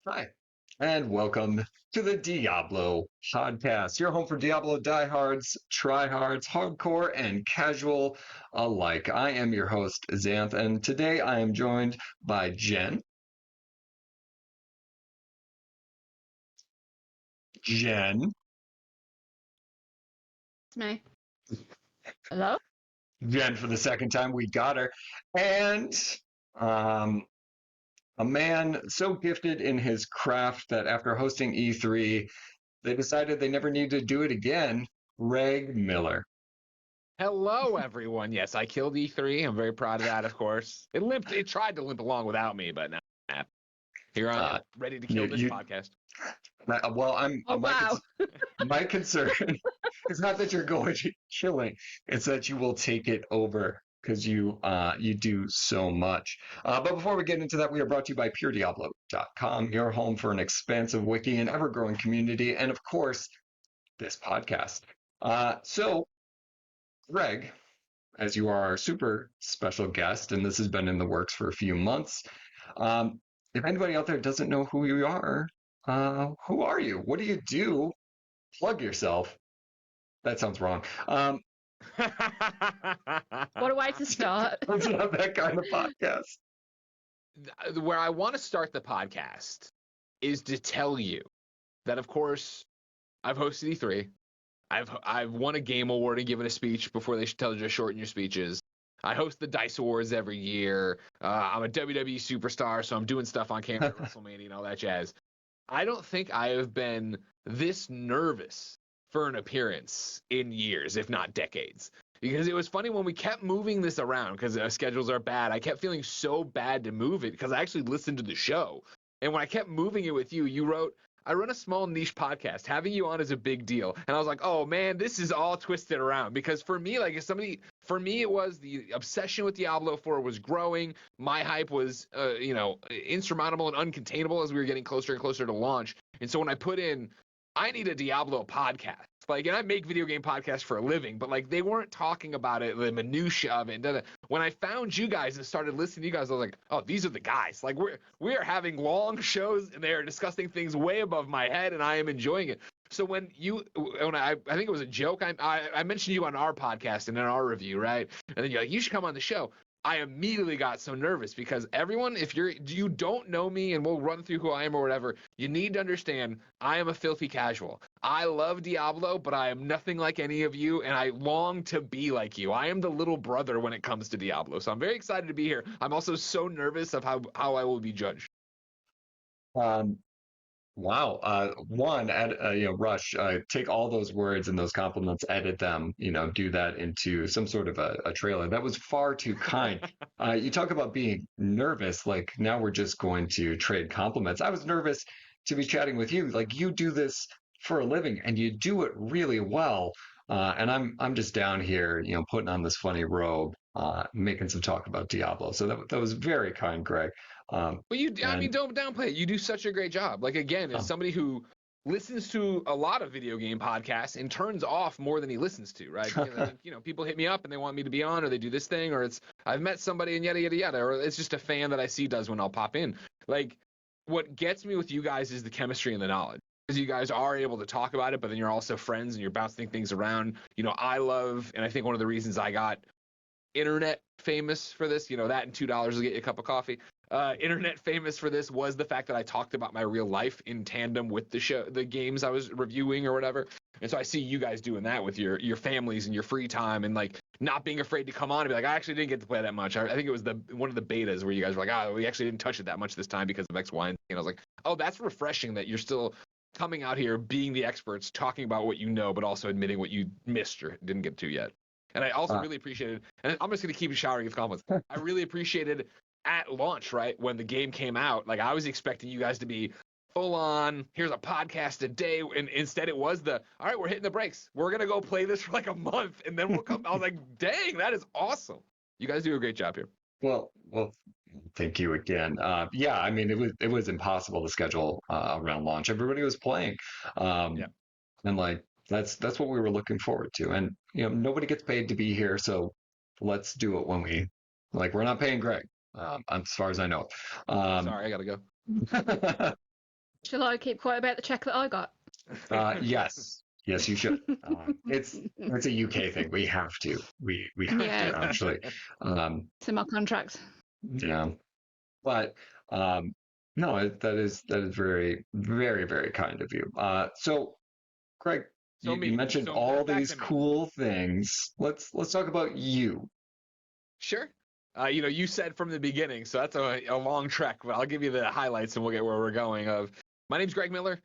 Hi, and welcome to the Diablo podcast, your home for Diablo diehards, tryhards, hardcore, and casual alike. I am your host, Xanth, and today I am joined by Jen. Jen. It's me. Hello? Jen for the second time. We got her. And um, a man so gifted in his craft that after hosting E3, they decided they never need to do it again. Greg Miller. Hello, everyone. Yes, I killed E3. I'm very proud of that, of course. It tried to limp along without me, but now here I am, ready to kill this podcast. Well, Oh, wow. My concern is not that you're going to killing; it's that you will take it over because you do so much. But before we get into that, we are brought to you by PureDiablo.com, your home for an expansive wiki and ever-growing community, and of course, this podcast. So, Greg, as you are our super special guest, and this has been in the works for a few months. If anybody out there doesn't know who you are, who are you? What do you do? Plug yourself. That sounds wrong. What a way to start. It's not that kind of podcast. Where I want to start the podcast is to tell you that, of course, I've hosted E3. I've won a game award and given a speech before they tell you to shorten your speeches. I host the Dice Awards every year. I'm a WWE superstar, so I'm doing stuff on camera at WrestleMania and all that jazz. I don't think I have been this nervous for an appearance in years, if not decades. Because it was funny when we kept moving this around because our schedules are bad. I kept feeling so bad to move it because I actually listened to the show. And when I kept moving it with you, you wrote, I run a small niche podcast. Having you on is a big deal. And I was like, oh man, this is all twisted around. Because for me, for me, it was the obsession with Diablo 4 was growing. My hype was, insurmountable and uncontainable as we were getting closer and closer to launch. And so when I put in, I need a Diablo podcast. And I make video game podcasts for a living, but they weren't talking about it, the minutia of it. When I found you guys and started listening to you guys, I was like, oh, these are the guys. We are having long shows and they are discussing things way above my head, and I am enjoying it. So when I think it was a joke, I mentioned you on our podcast and in our review, right? And then you're like, you should come on the show. I immediately got so nervous because everyone, if you don't know me and we'll run through who I am or whatever, you need to understand I am a filthy casual. I love Diablo, but I am nothing like any of you, and I long to be like you. I am the little brother when it comes to Diablo, so I'm very excited to be here. I'm also so nervous of how I will be judged. Wow. Rush, take all those words and those compliments, edit them, do that into some sort of a trailer. That was far too kind. You talk about being nervous, like now we're just going to trade compliments. I was nervous to be chatting with you. Like you do this for a living and you do it really well. And I'm just down here, putting on this funny robe, making some talk about Diablo. So that was very kind, Greg. But don't downplay it. You do such a great job. As somebody who listens to a lot of video game podcasts and turns off more than he listens to, right? Because I think, people hit me up and they want me to be on, or they do this thing, or I've met somebody and yada, yada, yada, or it's just a fan that I see does when I'll pop in. What gets me with you guys is the chemistry and the knowledge. Because you guys are able to talk about it, but then you're also friends and you're bouncing things around. I love, and I think one of the reasons I got internet famous for this, that and $2 will get you a cup of coffee. Internet famous for this was the fact that I talked about my real life in tandem with the games I was reviewing or whatever. And so I see you guys doing that with your families and your free time and not being afraid to come on and be like, I actually didn't get to play that much. I think it was one of the betas where you guys were like, we actually didn't touch it that much this time because of X, Y, and Z. And I was like, oh, that's refreshing that you're still coming out here being the experts, talking about what you know, but also admitting what you missed or didn't get to yet. And I also really appreciated, and I'm just going to keep showering with compliments. I really appreciated at launch, right, when the game came out, I was expecting you guys to be full on, here's a podcast a day, and instead it was all right, we're hitting the brakes. We're going to go play this for a month, and then we'll come. I was like, dang, that is awesome. You guys do a great job here. Well, thank you again. Yeah, I mean, it was impossible to schedule around launch. Everybody was playing, and that's what we were looking forward to. And nobody gets paid to be here, so let's do it when we're not paying Greg, as far as I know. Sorry, I gotta go. Shall I keep quiet about the check that I got? Yes, yes, you should. It's a UK thing. We have to. We have Yeah. to actually. It's in my contract. Yeah, but no, that is very very very kind of you. So Craig, So you me. mentioned So all back these to me. cool things. Let's talk about you. Sure. You said from the beginning, so that's a long trek, but I'll give you the highlights and we'll get where we're going. My name's Greg Miller.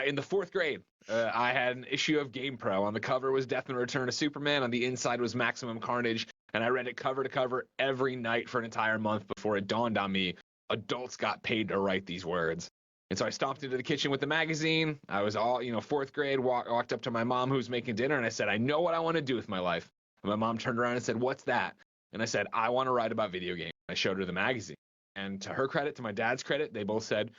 In the 4th grade, I had an issue of Game Pro. On the cover was Death and Return of Superman. On the inside was Maximum Carnage, and I read it cover to cover every night for an entire month before it dawned on me adults got paid to write these words. And so I stomped into the kitchen with the magazine. I was all, 4th grade, walked up to my mom who was making dinner, and I said, I know what I want to do with my life. And my mom turned around and said, what's that? And I said, I want to write about video games. I showed her the magazine. And to her credit, to my dad's credit, they both said,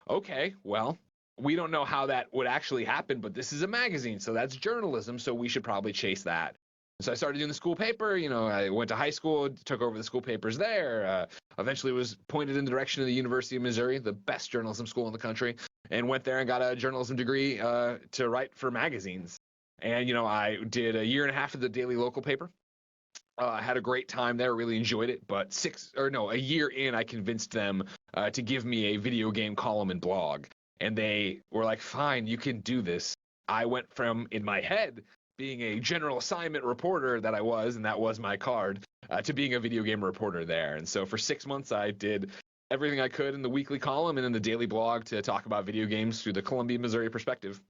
okay, well, we don't know how that would actually happen, but this is a magazine, so that's journalism, so we should probably chase that. So I started doing the school paper. I went to high school, took over the school papers there. Eventually was pointed in the direction of the University of Missouri, the best journalism school in the country, and went there and got a journalism degree to write for magazines. And, I did a year and a half of the daily local paper. I had a great time there, really enjoyed it. But a year in, I convinced them to give me a video game column and blog. And they were like, fine, you can do this. I went from, in my head, being a general assignment reporter that I was, and that was my card, to being a video game reporter there. And so for 6 months, I did everything I could in the weekly column and in the daily blog to talk about video games through the Columbia, Missouri perspective.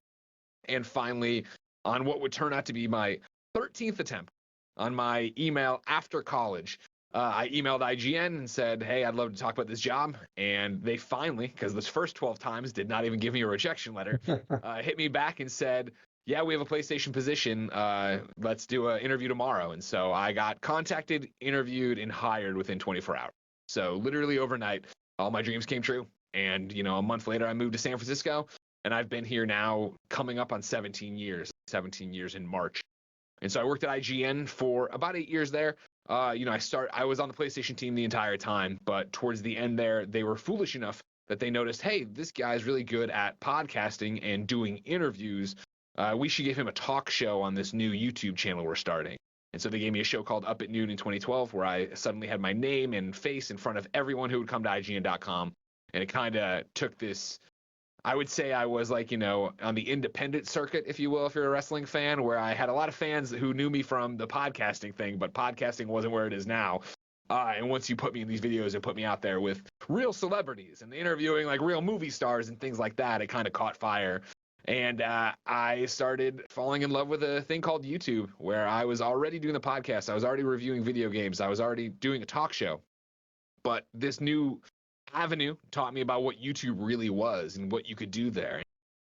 And finally, on what would turn out to be my 13th attempt, on my email after college, I emailed IGN and said, hey, I'd love to talk about this job. And they finally, because those first 12 times did not even give me a rejection letter, hit me back and said, yeah, we have a PlayStation position. Let's do an interview tomorrow. And so I got contacted, interviewed, and hired within 24 hours. So literally overnight, all my dreams came true. And, a month later, I moved to San Francisco. And I've been here now coming up on 17 years in March. And so I worked at IGN for about 8 years there. I was on the PlayStation team the entire time, but towards the end there, they were foolish enough that they noticed, hey, this guy's really good at podcasting and doing interviews. We should give him a talk show on this new YouTube channel we're starting. And so they gave me a show called Up at Noon in 2012, where I suddenly had my name and face in front of everyone who would come to IGN.com. And it kind of took this, I would say I was like, on the independent circuit, if you will, if you're a wrestling fan, where I had a lot of fans who knew me from the podcasting thing, but podcasting wasn't where it is now. And once you put me in these videos and put me out there with real celebrities and interviewing like real movie stars and things like that, it kind of caught fire. And I started falling in love with a thing called YouTube, where I was already doing the podcast. I was already reviewing video games. I was already doing a talk show. But this new avenue taught me about what YouTube really was and what you could do there.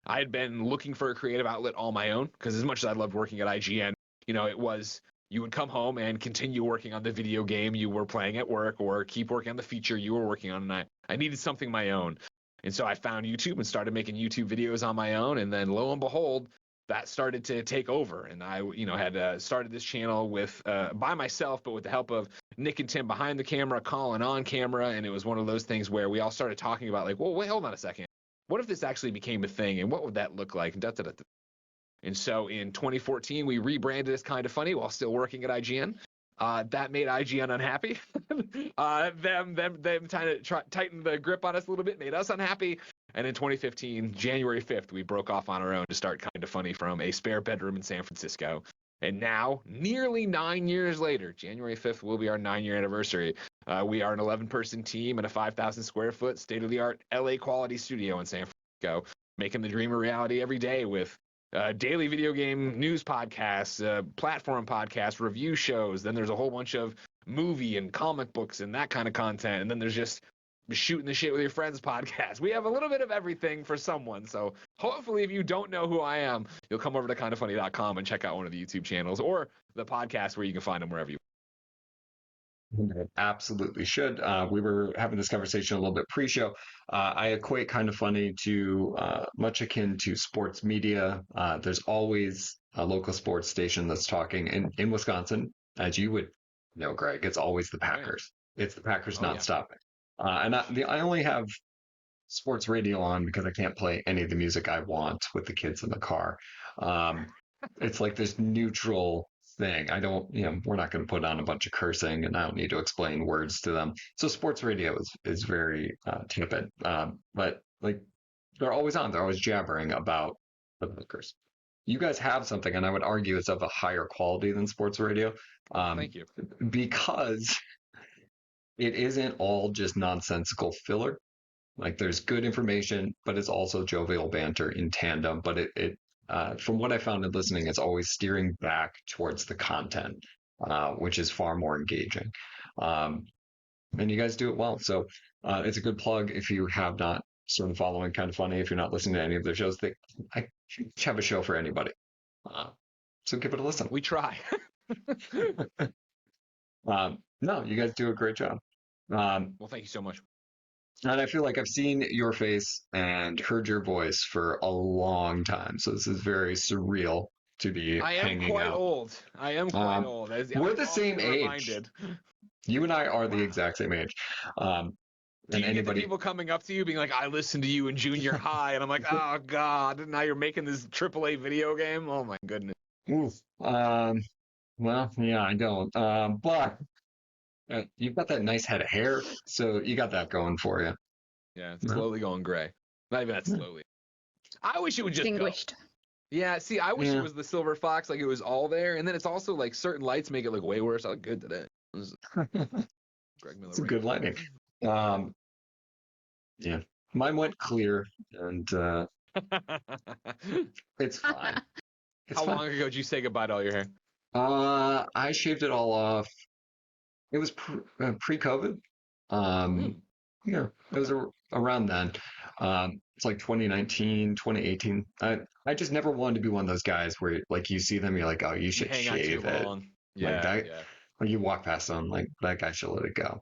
I had been looking for a creative outlet all my own, because as much as I loved working at IGN, it was you would come home and continue working on the video game you were playing at work, or keep working on the feature you were working on. And I needed something my own. And so I found YouTube and started making YouTube videos on my own. And then lo and behold, that started to take over. And I, had started this channel with by myself, but with the help of Nick and Tim behind the camera, Colin on camera. And it was one of those things where we all started talking about like, well, wait, hold on a second. What if this actually became a thing? And what would that look like? And so in 2014, we rebranded as Kind of Funny while still working at IGN. That made IGN unhappy. Them trying to tighten the grip on us a little bit made us unhappy. And in 2015, January 5th, we broke off on our own to start Kind of Funny from a spare bedroom in San Francisco. And now, nearly 9 years later, January 5th will be our 9-year anniversary. We are an 11-person team in a 5,000 square foot state-of-the-art LA quality studio in San Francisco, making the dream a reality every day with daily video game news podcasts, platform podcasts, review shows. Then there's a whole bunch of movie and comic books and that kind of content. And then there's just shooting the shit with your friends podcast. We have a little bit of everything for someone. So hopefully if you don't know who I am, you'll come over to kindoffunny.com and check out one of the YouTube channels or the podcast where you can find them wherever you Absolutely should. We were having this conversation a little bit pre-show. I equate Kind of Funny to much akin to sports media. There's always a local sports station that's talking in Wisconsin, as you would know, Greg. It's always the Packers. It's the Packers Oh, not yeah. stopping. And I only have sports radio on because I can't play any of the music I want with the kids in the car. Um, it's like this neutral thing. I don't, we're not going to put on a bunch of cursing, and I don't need to explain words to them. So sports radio is very tepid. But like they're always on. They're always jabbering about the Lakers. You guys have something, and I would argue it's of a higher quality than sports radio. Thank you. Because it isn't all just nonsensical filler. Like there's good information, but it's also jovial banter in tandem. But it from what I found in listening, it's always steering back towards the content, which is far more engaging. And you guys do it well. So it's a good plug if you have not sort of following Kind of Funny. If you're not listening to any of their shows, I have a show for anybody. So give it a listen. We try. No, you guys do a great job. Well, thank you so much. And I feel like I've seen your face and heard your voice for a long time. So this is very surreal to be hanging out. I am quite old. We're the same age. You and I are the exact same age. Do you get the people coming up to you being like, I listened to you in junior high, and I'm like, oh God, now you're making this AAA video game? Oh my goodness. Oof. Well, yeah, I don't. But you've got that nice head of hair, so you got that going for you. Yeah, it's slowly going gray. Not even that slowly. I wish it would just Distinguished. go. Yeah, see, I wish it was the silver fox, like it was all there, and then it's also like certain lights make it look way worse. I look good today. Greg Miller. It's a good lighting. Yeah, mine went clear, and it's fine. How long ago did you say goodbye to all your hair? I shaved it all off. It was pre-COVID. Yeah, it was around then. It's like 2019, 2018. I just never wanted to be one of those guys where like you see them, you're like, oh, you should shave it. Yeah, like that, Like you walk past them, like that guy should let it go.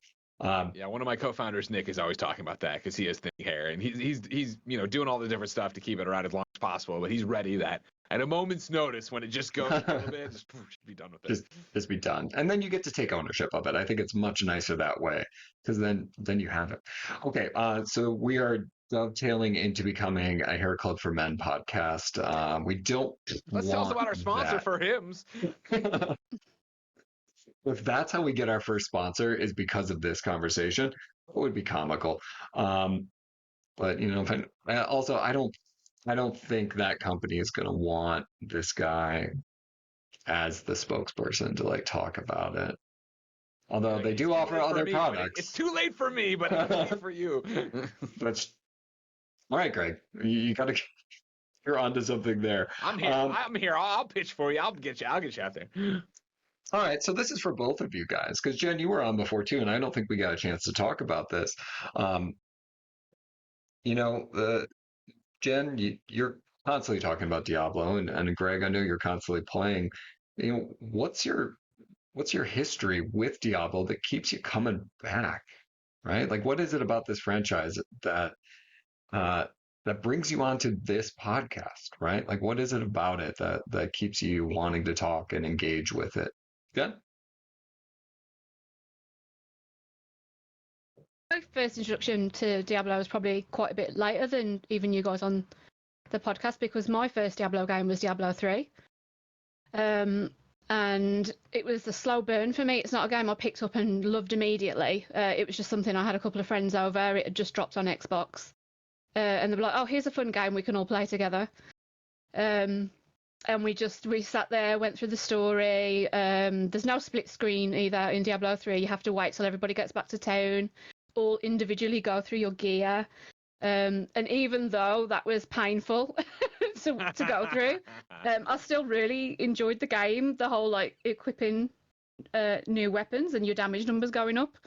Yeah, one of my co-founders, Nick, is always talking about that because he has thin hair and he's doing all the different stuff to keep it around as long as possible. But he's ready that at a moment's notice, when it just goes a little bit, just be done with it. Just be done, and then you get to take ownership of it. I think it's much nicer that way because then you have it. Okay, so we are dovetailing into becoming a Hair Club for Men podcast. We don't. Let's tell us about our sponsor for hymns. If that's how we get our first sponsor is because of this conversation, it would be comical. But also I don't think that company is going to want this guy as the spokesperson to like talk about it. Although they do offer other products. It's too late for me, but it's late for you. That's all right, Greg. You got to. You're onto something there. I'm here. I'm here. I'll pitch for you. I'll get you out there. All right, so this is for both of you guys, because Jen, you were on before too, and I don't think we got a chance to talk about this. Jen, you're constantly talking about Diablo, and Greg, I know you're constantly playing. What's your history with Diablo that keeps you coming back, right? Like, what is it about this franchise that brings you onto this podcast, right? Like, what is it about it that keeps you wanting to talk and engage with it? Good. My first introduction to Diablo was probably quite a bit later than even you guys on the podcast, because my first Diablo game was Diablo 3. And it was a slow burn for me. It's not a game I picked up and loved immediately. It was just something I had a couple of friends over. It had just dropped on Xbox. And they were like, oh, here's a fun game we can all play together. And we sat there, went through the story. There's no split screen either in Diablo 3. You have to wait till everybody gets back to town, all individually go through your gear. And even though that was painful to go through, I still really enjoyed the game. The whole like equipping new weapons and your damage numbers going up.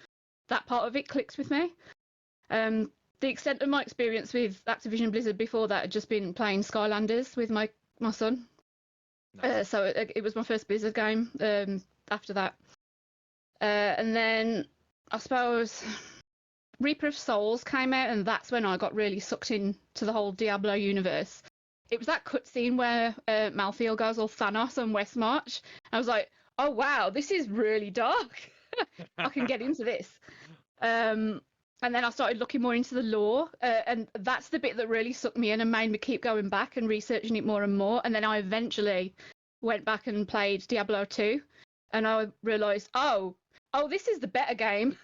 That part of it clicks with me. The extent of my experience with Activision Blizzard before that had just been playing Skylanders with my son. Nice. So it was my first Blizzard game after that. And then I suppose Reaper of Souls came out, and that's when I got really sucked into the whole Diablo universe. It was that cutscene where Malthael goes all Thanos on Westmarch. I was like, oh wow, this is really dark. I can get into this. And And then I started looking more into the lore, and that's the bit that really sucked me in and made me keep going back and researching it more and more. And then I eventually went back and played Diablo 2, and I realised, oh, this is the better game.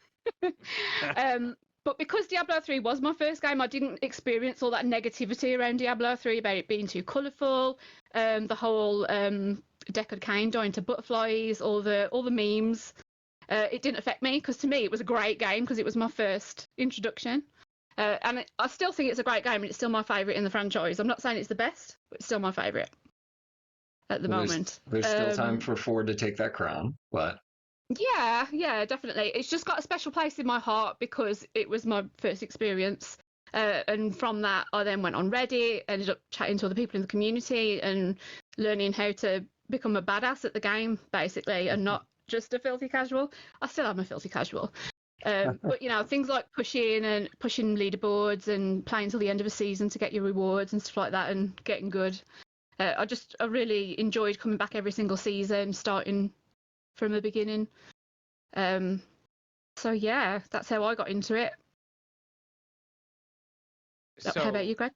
But because Diablo 3 was my first game, I didn't experience all that negativity around Diablo 3 about it being too colourful, the whole Deckard Cain dying to butterflies, all the memes. It didn't affect me because to me it was a great game because it was my first introduction. And I still think it's a great game and it's still my favourite in the franchise. I'm not saying it's the best, but it's still my favourite at the moment. There's still time for Ford to take that crown, but... Yeah, definitely. It's just got a special place in my heart because it was my first experience. And from that, I then went on Reddit, ended up chatting to other people in the community and learning how to become a badass at the game, basically, and not just a filthy casual. I still am a filthy casual. But, you know, things like pushing leaderboards and playing till the end of a season to get your rewards and stuff like that and getting good. I really enjoyed coming back every single season, starting from the beginning. So yeah, that's how I got into it. So, how about you, Greg?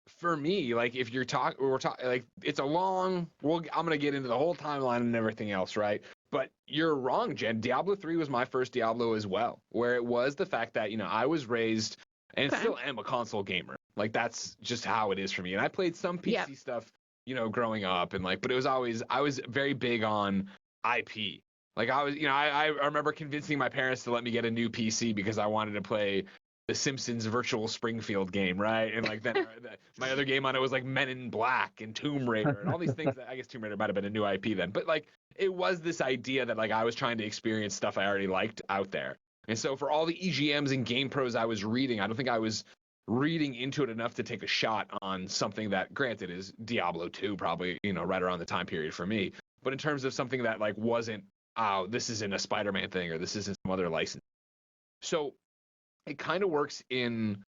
For me, like if we're talking like it's a long. I'm gonna get into the whole timeline and everything else, right? But you're wrong, Jen. Diablo 3 was my first Diablo as well, where it was the fact that I was raised and still am a console gamer. Like that's just how it is for me. And I played some PC stuff, growing up, and but it was always I was very big on IP. Like I was, I remember convincing my parents to let me get a new PC because I wanted to play the Simpsons Virtual Springfield game, right? And then my other game on it was like Men in Black and Tomb Raider and all these things. I guess Tomb Raider might have been a new IP then, but it was this idea that I was trying to experience stuff I already liked out there. And so for all the EGMs and Game Pros I was reading, I don't think I was reading into it enough to take a shot on something that, granted, is Diablo 2, probably, right around the time period for me. But in terms of something that wasn't, oh, this isn't a Spider-Man thing or this isn't some other license. So it kind of works in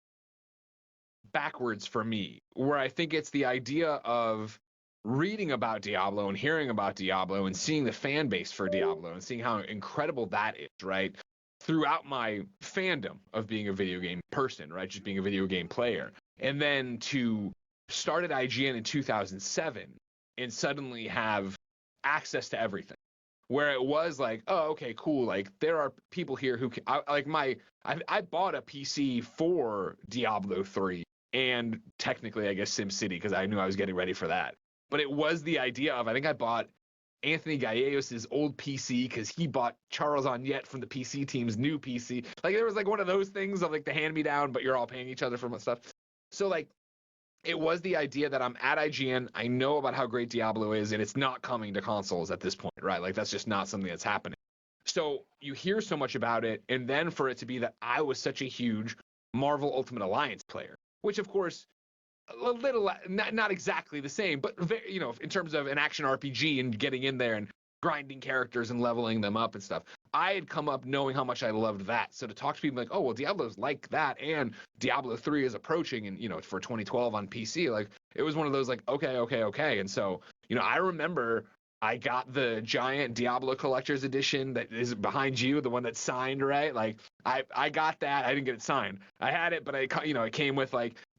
backwards for me, where I think it's the idea of reading about Diablo and hearing about Diablo and seeing the fan base for Diablo and seeing how incredible that is, right? Throughout my fandom of being a video game person, right? Just being a video game player. And then to start at IGN in 2007 and suddenly have access to everything. Where it was oh, okay, cool. There are people here who can, I bought a PC for Diablo 3 and technically, I guess, SimCity because I knew I was getting ready for that. But it was the idea of, I think I bought Anthony Gallegos' old PC because he bought Charles Onyett from the PC team's new PC. There was one of those things of the hand-me-down, but you're all paying each other for stuff. So it was the idea that I'm at IGN, I know about how great Diablo is, and it's not coming to consoles at this point, right? That's just not something that's happening. So you hear so much about it, and then for it to be that I was such a huge Marvel Ultimate Alliance player, which of course, a little, not exactly the same, but very, in terms of an action RPG and getting in there and grinding characters and leveling them up and stuff. I had come up knowing how much I loved that. So to talk to people oh, well, Diablo's like that, and Diablo 3 is approaching, and, for 2012 on PC, it was one of those okay. And so, I remember I got the giant Diablo Collector's Edition that is behind you, the one that's signed, right? I got that. I didn't get it signed. I had it, but it came with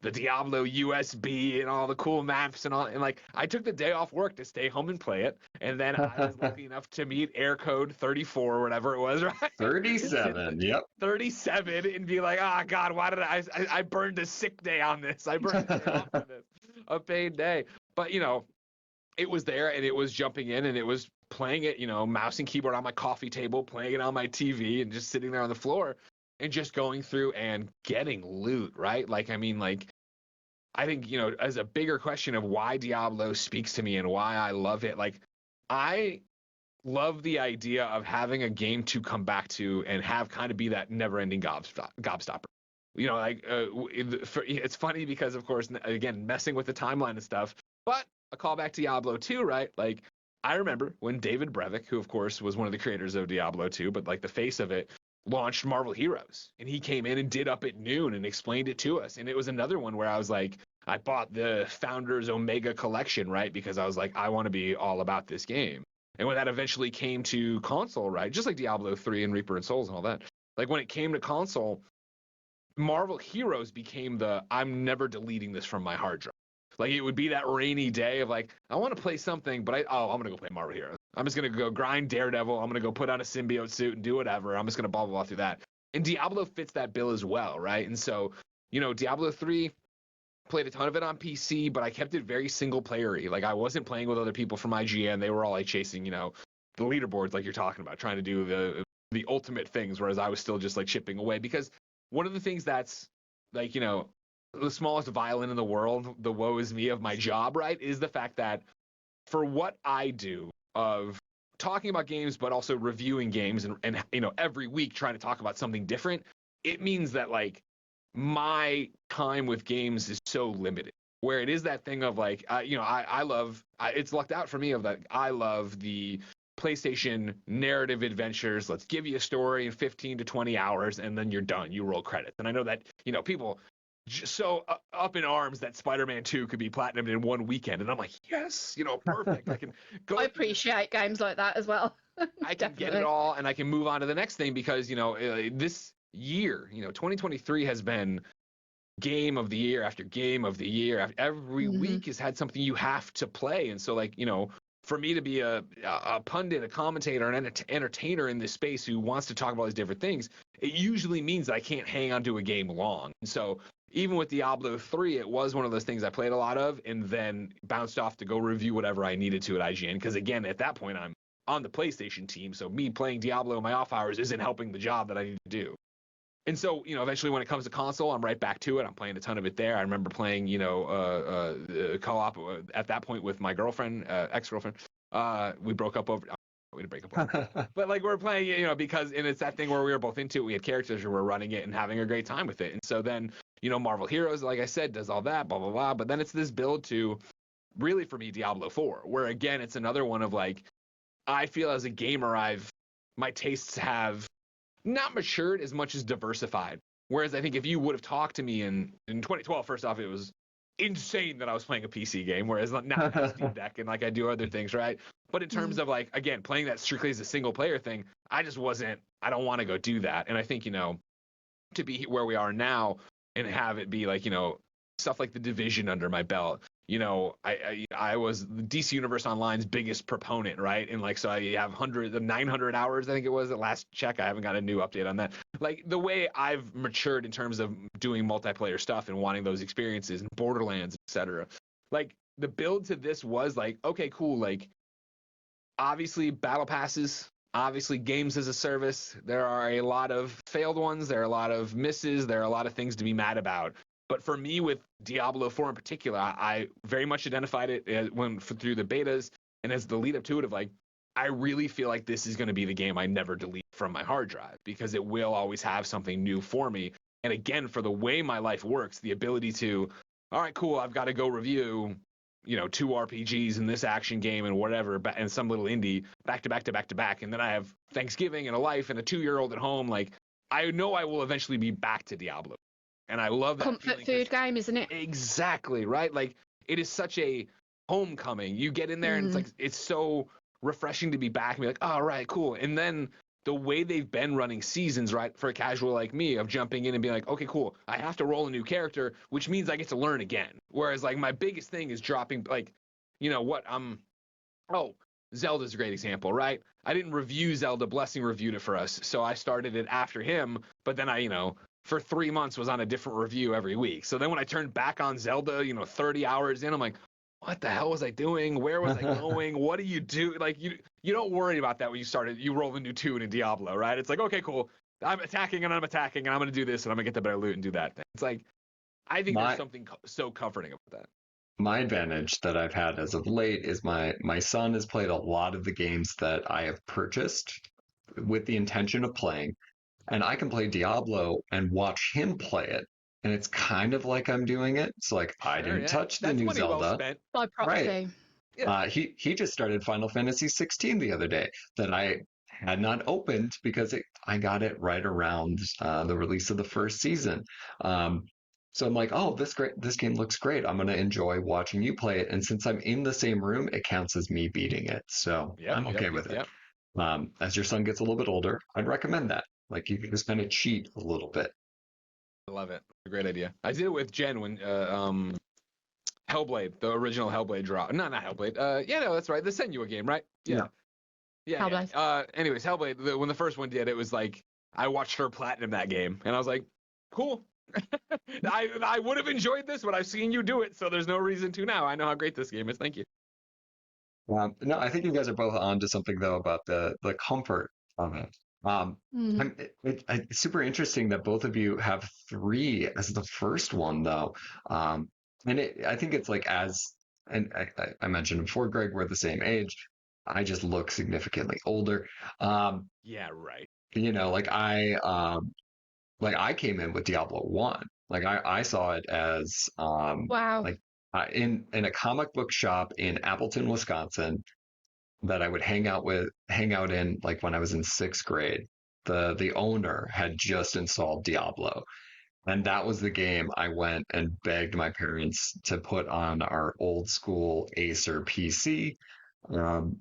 the Diablo USB and all the cool maps and all. And I took the day off work to stay home and play it. And then I was lucky enough to meet air code 34 or whatever it was, right? 37, yep. 37 and be oh God, why did I burned a sick day on this. I burned a day off on this. A paid day. But, it was there and it was jumping in and it was playing it, mouse and keyboard on my coffee table, playing it on my TV and just sitting there on the floor and just going through and getting loot, right? I think, as a bigger question of why Diablo speaks to me and why I love it, I love the idea of having a game to come back to and have kind of be that never-ending gobstopper. It's funny because, of course, again, messing with the timeline and stuff, but a callback to Diablo 2, right? I remember when David Brevik, who of course was one of the creators of Diablo 2, but the face of it, launched Marvel Heroes, and he came in and did Up at Noon and explained it to us. And it was another one where I was I bought the Founders Omega collection, right? Because I was I want to be all about this game. And when that eventually came to console, right? Just like Diablo 3 and Reaper and Souls and all that, when it came to console, Marvel Heroes became the I'm never deleting this from my hard drive. Like it would be that rainy day of like, I want to play something, but I'm gonna go play Marvel Heroes. I'm just gonna go grind Daredevil. I'm gonna go put on a symbiote suit and do whatever. I'm just gonna blah blah blah through that. And Diablo fits that bill as well, right? And so, Diablo 3 played a ton of it on PC, but I kept it very single playery. Like I wasn't playing with other people from IGN. They were all like chasing, the leaderboards like you're talking about, trying to do the ultimate things, whereas I was still just like chipping away. Because one of the things that's like, the smallest violin in the world, the woe is me of my job, right, is the fact that for what I do of talking about games, but also reviewing games and every week trying to talk about something different, it means that like my time with games is so limited. Where it is that thing of like, I love, it's lucked out for me of that. I love the PlayStation narrative adventures. Let's give you a story in 15 to 20 hours and then you're done. You roll credits. And I know that, people just so up in arms that Spider-Man 2 could be platinumed in one weekend. And I'm like, yes, perfect. I can go. I appreciate games like that as well. I can get it all and I can move on to the next thing because, this year, 2023 has been game of the year after game of the year. Every week has had something you have to play. And so like, for me to be a pundit, a commentator, an entertainer in this space who wants to talk about these different things, it usually means that I can't hang on to a game long. And so even with Diablo 3, it was one of those things I played a lot of and then bounced off to go review whatever I needed to at IGN. Because again, at that point, I'm on the PlayStation team. So me playing Diablo in my off hours isn't helping the job that I need to do. And so, eventually when it comes to console, I'm right back to it. I'm playing a ton of it there. I remember playing, co-op at that point with my girlfriend, ex-girlfriend. We broke up over. We didn't break up, but like we're playing, because and it's that thing where we were both into it. We had characters who were running it and having a great time with it. And so then, Marvel Heroes, like I said, does all that, blah blah blah. But then it's this build to, really for me, Diablo 4, where again it's another one of like, I feel as a gamer, my tastes have not matured as much as diversified. Whereas I think if you would have talked to me in 2012, first off, it was insane that I was playing a PC game, whereas now I have Steam Deck and like I do other things, right? But in terms of like, again, playing that strictly as a single player thing, I don't want to go do that. And I think, to be where we are now and have it be like, stuff like The Division under my belt, I was the DC Universe Online's biggest proponent, right? And like, so I have 900 hours, I think it was at last check. I haven't got a new update on that. Like the way I've matured in terms of doing multiplayer stuff and wanting those experiences and Borderlands, etc. Like the build to this was like, okay, cool. Like obviously battle passes, obviously games as a service. There are a lot of failed ones. There are a lot of misses. There are a lot of things to be mad about. But for me, with Diablo 4 in particular, I very much identified it through the betas and as the lead up to it of like, I really feel like this is going to be the game I never delete from my hard drive because it will always have something new for me. And again, for the way my life works, the ability to, all right, cool, I've got to go review, 2 RPGs in this action game and whatever, and some little indie back to back to back to back. And then I have Thanksgiving and a life and a 2-year-old at home. Like, I know I will eventually be back to Diablo. And I love that comfort food game, isn't it? Exactly, right? Like it is such a homecoming. You get in there and it's like it's so refreshing to be back and be like, all right, cool. And then the way they've been running seasons, right, for a casual like me of jumping in and being like, okay, cool, I have to roll a new character, which means I get to learn again. Whereas like my biggest thing is dropping like, Zelda's a great example, right? I didn't review Zelda, Blessing reviewed it for us. So I started it after him, but then I, for 3 months was on a different review every week. So then when I turned back on Zelda, 30 hours in, I'm like, what the hell was I doing? Where was I going? What do you do? Like you don't worry about that when you roll the new tune in Diablo, right? It's like, okay, cool. I'm attacking and I'm going to do this and I'm going to get the better loot and do that thing. It's like, I think there's something so comforting about that. My advantage that I've had as of late is my son has played a lot of the games that I have purchased with the intention of playing. And I can play Diablo and watch him play it. And it's kind of like I'm doing it. So like I didn't touch the new Zelda. Well by proxy. Right. Yeah. He just started Final Fantasy 16 the other day that I had not opened because I got it right around the release of the first season. So I'm like, oh, this game looks great. I'm gonna enjoy watching you play it. And since I'm in the same room, it counts as me beating it. So I'm okay with it. As your son gets a little bit older, I'd recommend that. Like you can just kind of cheat a little bit. I love it. A great idea. I did it with Jen when Hellblade, the original Hellblade drop. No, not Hellblade. Yeah, no, that's right. The Senua game, right? Yeah. Hellblade. Anyways, Hellblade, when the first one did, it was like I watched her platinum that game, and I was like, cool. I would have enjoyed this, but I've seen you do it, so there's no reason to now. I know how great this game is. Thank you. No, I think you guys are both onto something though about the comfort of it. It's super interesting that both of you have 3 as the first one though. I think it's like and I mentioned before, Greg, we're the same age. I just look significantly older. Yeah, right. Like I came in with Diablo 1. Like I saw it as Wow. like in a comic book shop in Appleton, Wisconsin, that I would hang out in like when I was in 6th grade. The owner had just installed Diablo, and that was the game I went and begged my parents to put on our old school Acer PC, and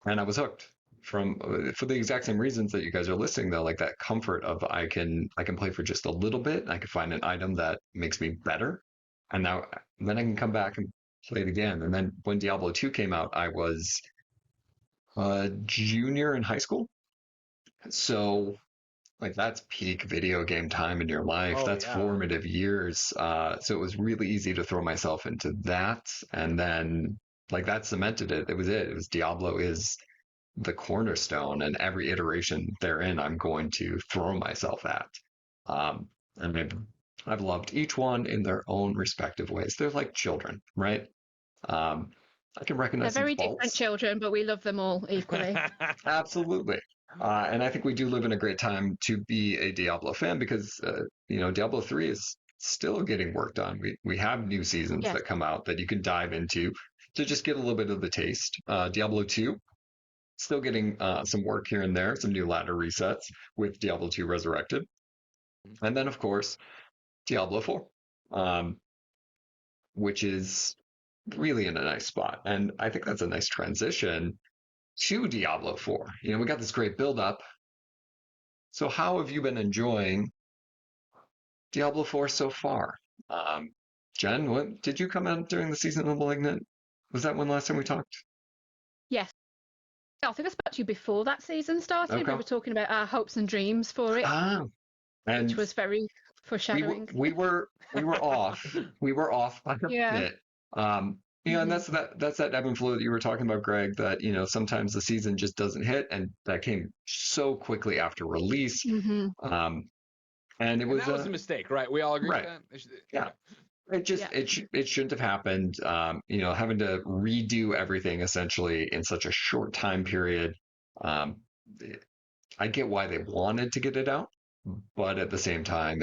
I was hooked for the exact same reasons that you guys are listing though, like that comfort of I can play for just a little bit, I can find an item that makes me better, and then I can come back and play it again. And then when Diablo 2 came out, I was a junior in high school. So like that's peak video game time in your life. Oh, That's yeah. formative years. So it was really easy to throw myself into that. And then like that cemented it. It was it. It was Diablo is the cornerstone, and every iteration therein I'm going to throw myself at. And I've loved each one in their own respective ways. They're like children, right? I can They're recognize some very different faults. children, but we love them all equally. Absolutely. And I think we do live in a great time to be a Diablo fan because, Diablo 3 is still getting worked on. We have new seasons Yes. that come out that you can dive into to just get a little bit of the taste. Diablo 2, still getting some work here and there, some new ladder resets with Diablo 2 Resurrected. And then, of course, Diablo 4, which is really in a nice spot. And I think that's a nice transition to Diablo 4. We got this great build up. So how have you been enjoying Diablo 4 so far? Jen, what did you come out during the season of Malignant? Was that when last time we talked? Yes. I think I spoke to you before that season started. Okay. We were talking about our hopes and dreams for it, And which was very foreshadowing. we were off. We were off by a Yeah. bit. And that's that ebb and flow that you were talking about, Greg, that sometimes the season just doesn't hit, and that came so quickly after release. Mm-hmm. And it was that was a mistake, right? We all agree right. with that? Yeah. It shouldn't have happened. Having to redo everything essentially in such a short time period. I get why they wanted to get it out, but at the same time,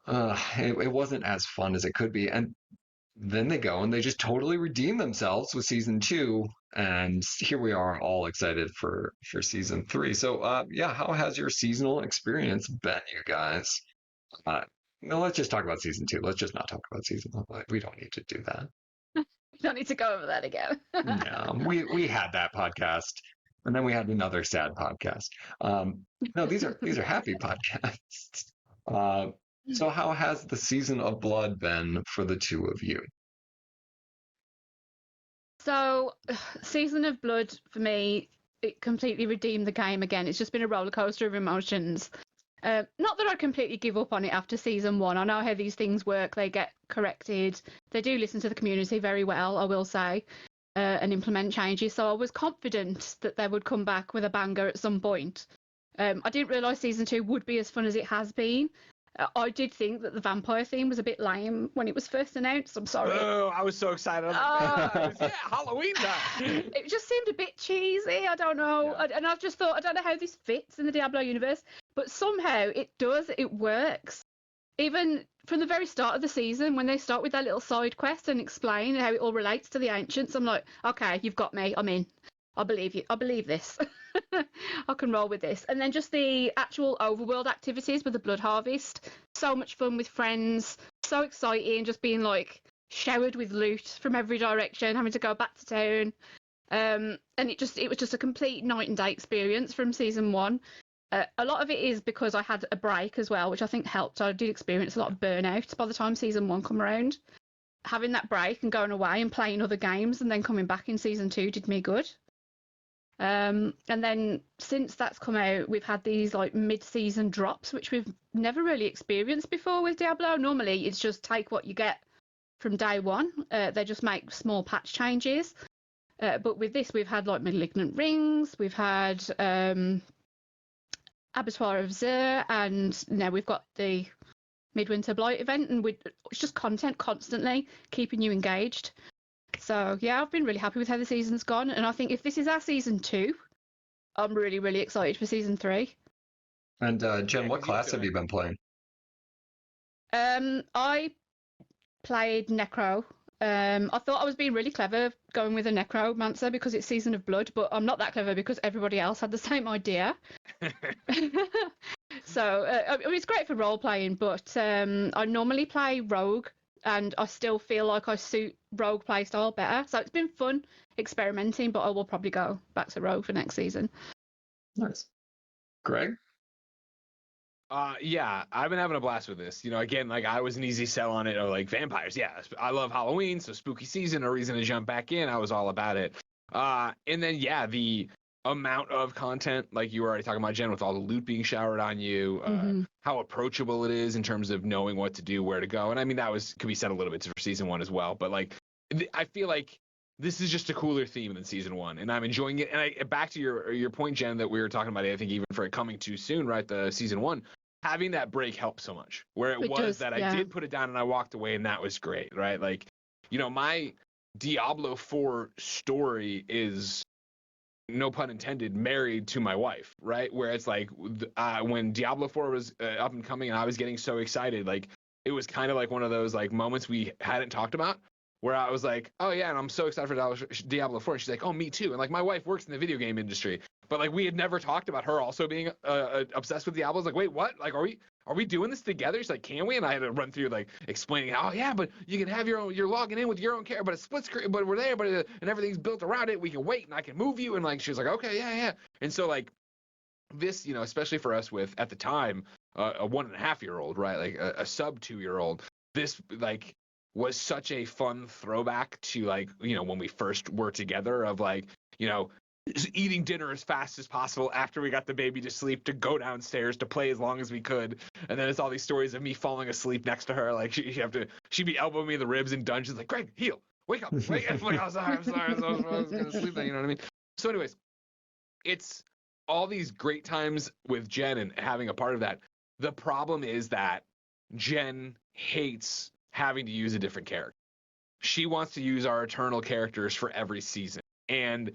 it wasn't as fun as it could be. And then they go and they just totally redeem themselves with season 2, and here we are, all excited for season 3. So, how has your seasonal experience been, you guys? No, let's just talk about season 2. Let's just not talk about season 1. We don't need to do that. We don't need to go over that again. No, we had that podcast, and then we had another sad podcast. No, these are happy podcasts. So how has the season of Blood been for the two of you? So, Season of Blood for me, it completely redeemed the game again. It's just been a roller coaster of emotions. Not that I completely give up on it after season 1. I know how these things work. They get corrected. They do listen to the community very well, I will say, and implement changes. So I was confident that they would come back with a banger at some point. I didn't realise season 2 would be as fun as it has been. I did think that the vampire theme was a bit lame when it was first announced. I'm sorry. Oh, I was so excited. I was like, Halloween time. It just seemed a bit cheesy. I don't know. Yeah. And I've just thought, I don't know how this fits in the Diablo universe, but somehow it does. It works. Even from the very start of the season, when they start with their little side quest and explain how it all relates to the ancients, I'm like, okay, you've got me. I'm in. I believe you. I believe this. I can roll with this. And then just the actual overworld activities with the Blood Harvest. So much fun with friends. So exciting. Just being like showered with loot from every direction, having to go back to town. And it was just a complete night and day experience from season 1. A lot of it is because I had a break as well, which I think helped. I did experience a lot of burnout by the time season 1 come around. Having that break and going away and playing other games and then coming back in season 2 did me good. And then since that's come out, we've had these like mid-season drops, which we've never really experienced before with Diablo. Normally, it's just take what you get from day one. They just make small patch changes. But with this, we've had like Malignant Rings, we've had Abattoir of Zur, and now we've got the Midwinter Blight event, and it's just content constantly keeping you engaged. So yeah, I've been really happy with how the season's gone, and I think if this is our season 2, I'm really, really excited for season 3. And Jen, what class have you been playing? I played Necro. I thought I was being really clever going with a Necromancer because it's Season of Blood, but I'm not that clever because everybody else had the same idea. So I mean, it's great for role playing, but I normally play Rogue, and I still feel like I suit Rogue playstyle better. So it's been fun experimenting, but I will probably go back to Rogue for next season. Nice. Greg? Yeah, I've been having a blast with this. You know, again, like I was an easy sell on it. Or like vampires, yeah, I love Halloween, so spooky season, a reason to jump back in. I was all about it. And then yeah, the amount of content, like you were already talking about, Jen, with all the loot being showered on you, how approachable it is in terms of knowing what to do, where to go. And I mean, could be said a little bit for season 1 as well. But like, I feel like this is just a cooler theme than season 1, and I'm enjoying it. And back to your point, Jen, that we were talking about, I think even for it coming too soon, right? The season 1, having that break helped so much. Where it was does, that I did put it down and I walked away, and that was great, right? Like, you know, my Diablo 4 story is, no pun intended, married to my wife, right? Where it's like when Diablo 4 was up and coming and I was getting so excited, like it was kind of like one of those like moments we hadn't talked about, where I was like, oh yeah, and I'm so excited for Diablo 4. And she's like, oh, me too. And like my wife works in the video game industry, but like we had never talked about her also being obsessed with Diablo. I was like, wait, what? Like, are we doing this together? She's like, can we? And I had to run through like explaining how, yeah, but you can have you're logging in with your own character, but it's split screen, but we're there, but and everything's built around it. We can wait and I can move you. And like, she was like, okay, yeah. And so like this, you know, especially for us with, at the time, a 1.5-year-old, right? Like a sub 2-year-old, this like was such a fun throwback to like, you know, when we first were together, of like, you know, eating dinner as fast as possible after we got the baby to sleep, to go downstairs to play as long as we could. And then it's all these stories of me falling asleep next to her, like she'd be elbowing me in the ribs in dungeons, like, Greg, heal, wake up, wake up. I'm like, oh, I'm sorry, I was gonna sleep then, you know what I mean? So anyways, it's all these great times with Jen and having a part of that. The problem is that Jen hates having to use a different character. She wants to use our eternal characters for every season. And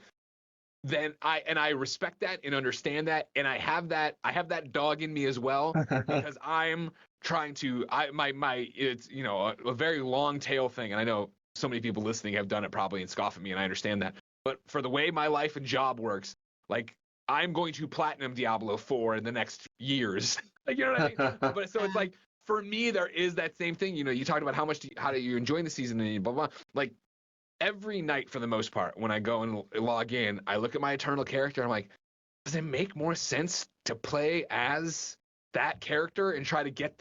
then I respect that and understand that, and I have that dog in me as well, because I'm trying to it's, you know, a very long tail thing, and I know so many people listening have done it probably and scoff at me, and I understand that. But for the way my life and job works, like I'm going to platinum Diablo 4 in the next years. Like, you know what I mean? But so it's like, for me, there is that same thing. You know, you talked about how do you enjoy the season and blah blah. Like every night, for the most part, when I go and log in, I look at my eternal character and I'm like, does it make more sense to play as that character and try to get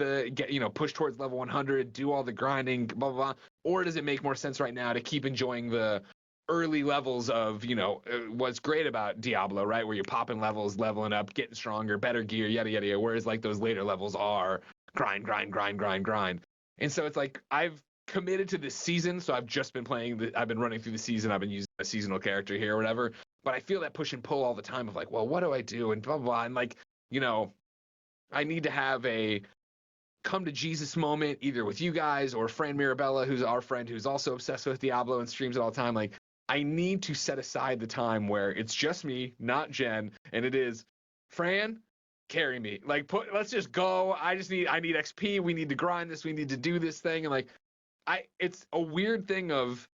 you know, push towards level 100, do all the grinding, blah blah blah, or does it make more sense right now to keep enjoying the early levels of, you know, what's great about Diablo, right, where you're popping levels, leveling up, getting stronger, better gear, yada yada yada, whereas like those later levels are grind. And so it's like, I've committed to this season, so I've just been I've been running through the season, I've been using a seasonal character here or whatever, but I feel that push and pull all the time of like, well, what do I do, and blah blah blah. And like, you know, I need to have a come to Jesus moment, either with you guys or Fran Mirabella, who's our friend who's also obsessed with Diablo and streams it all the time. Like, I need to set aside the time where it's just me, not Jen, and it is, Fran, carry me. Like, let's just go. I need XP. We need to grind this. We need to do this thing. And like, it's a weird thing of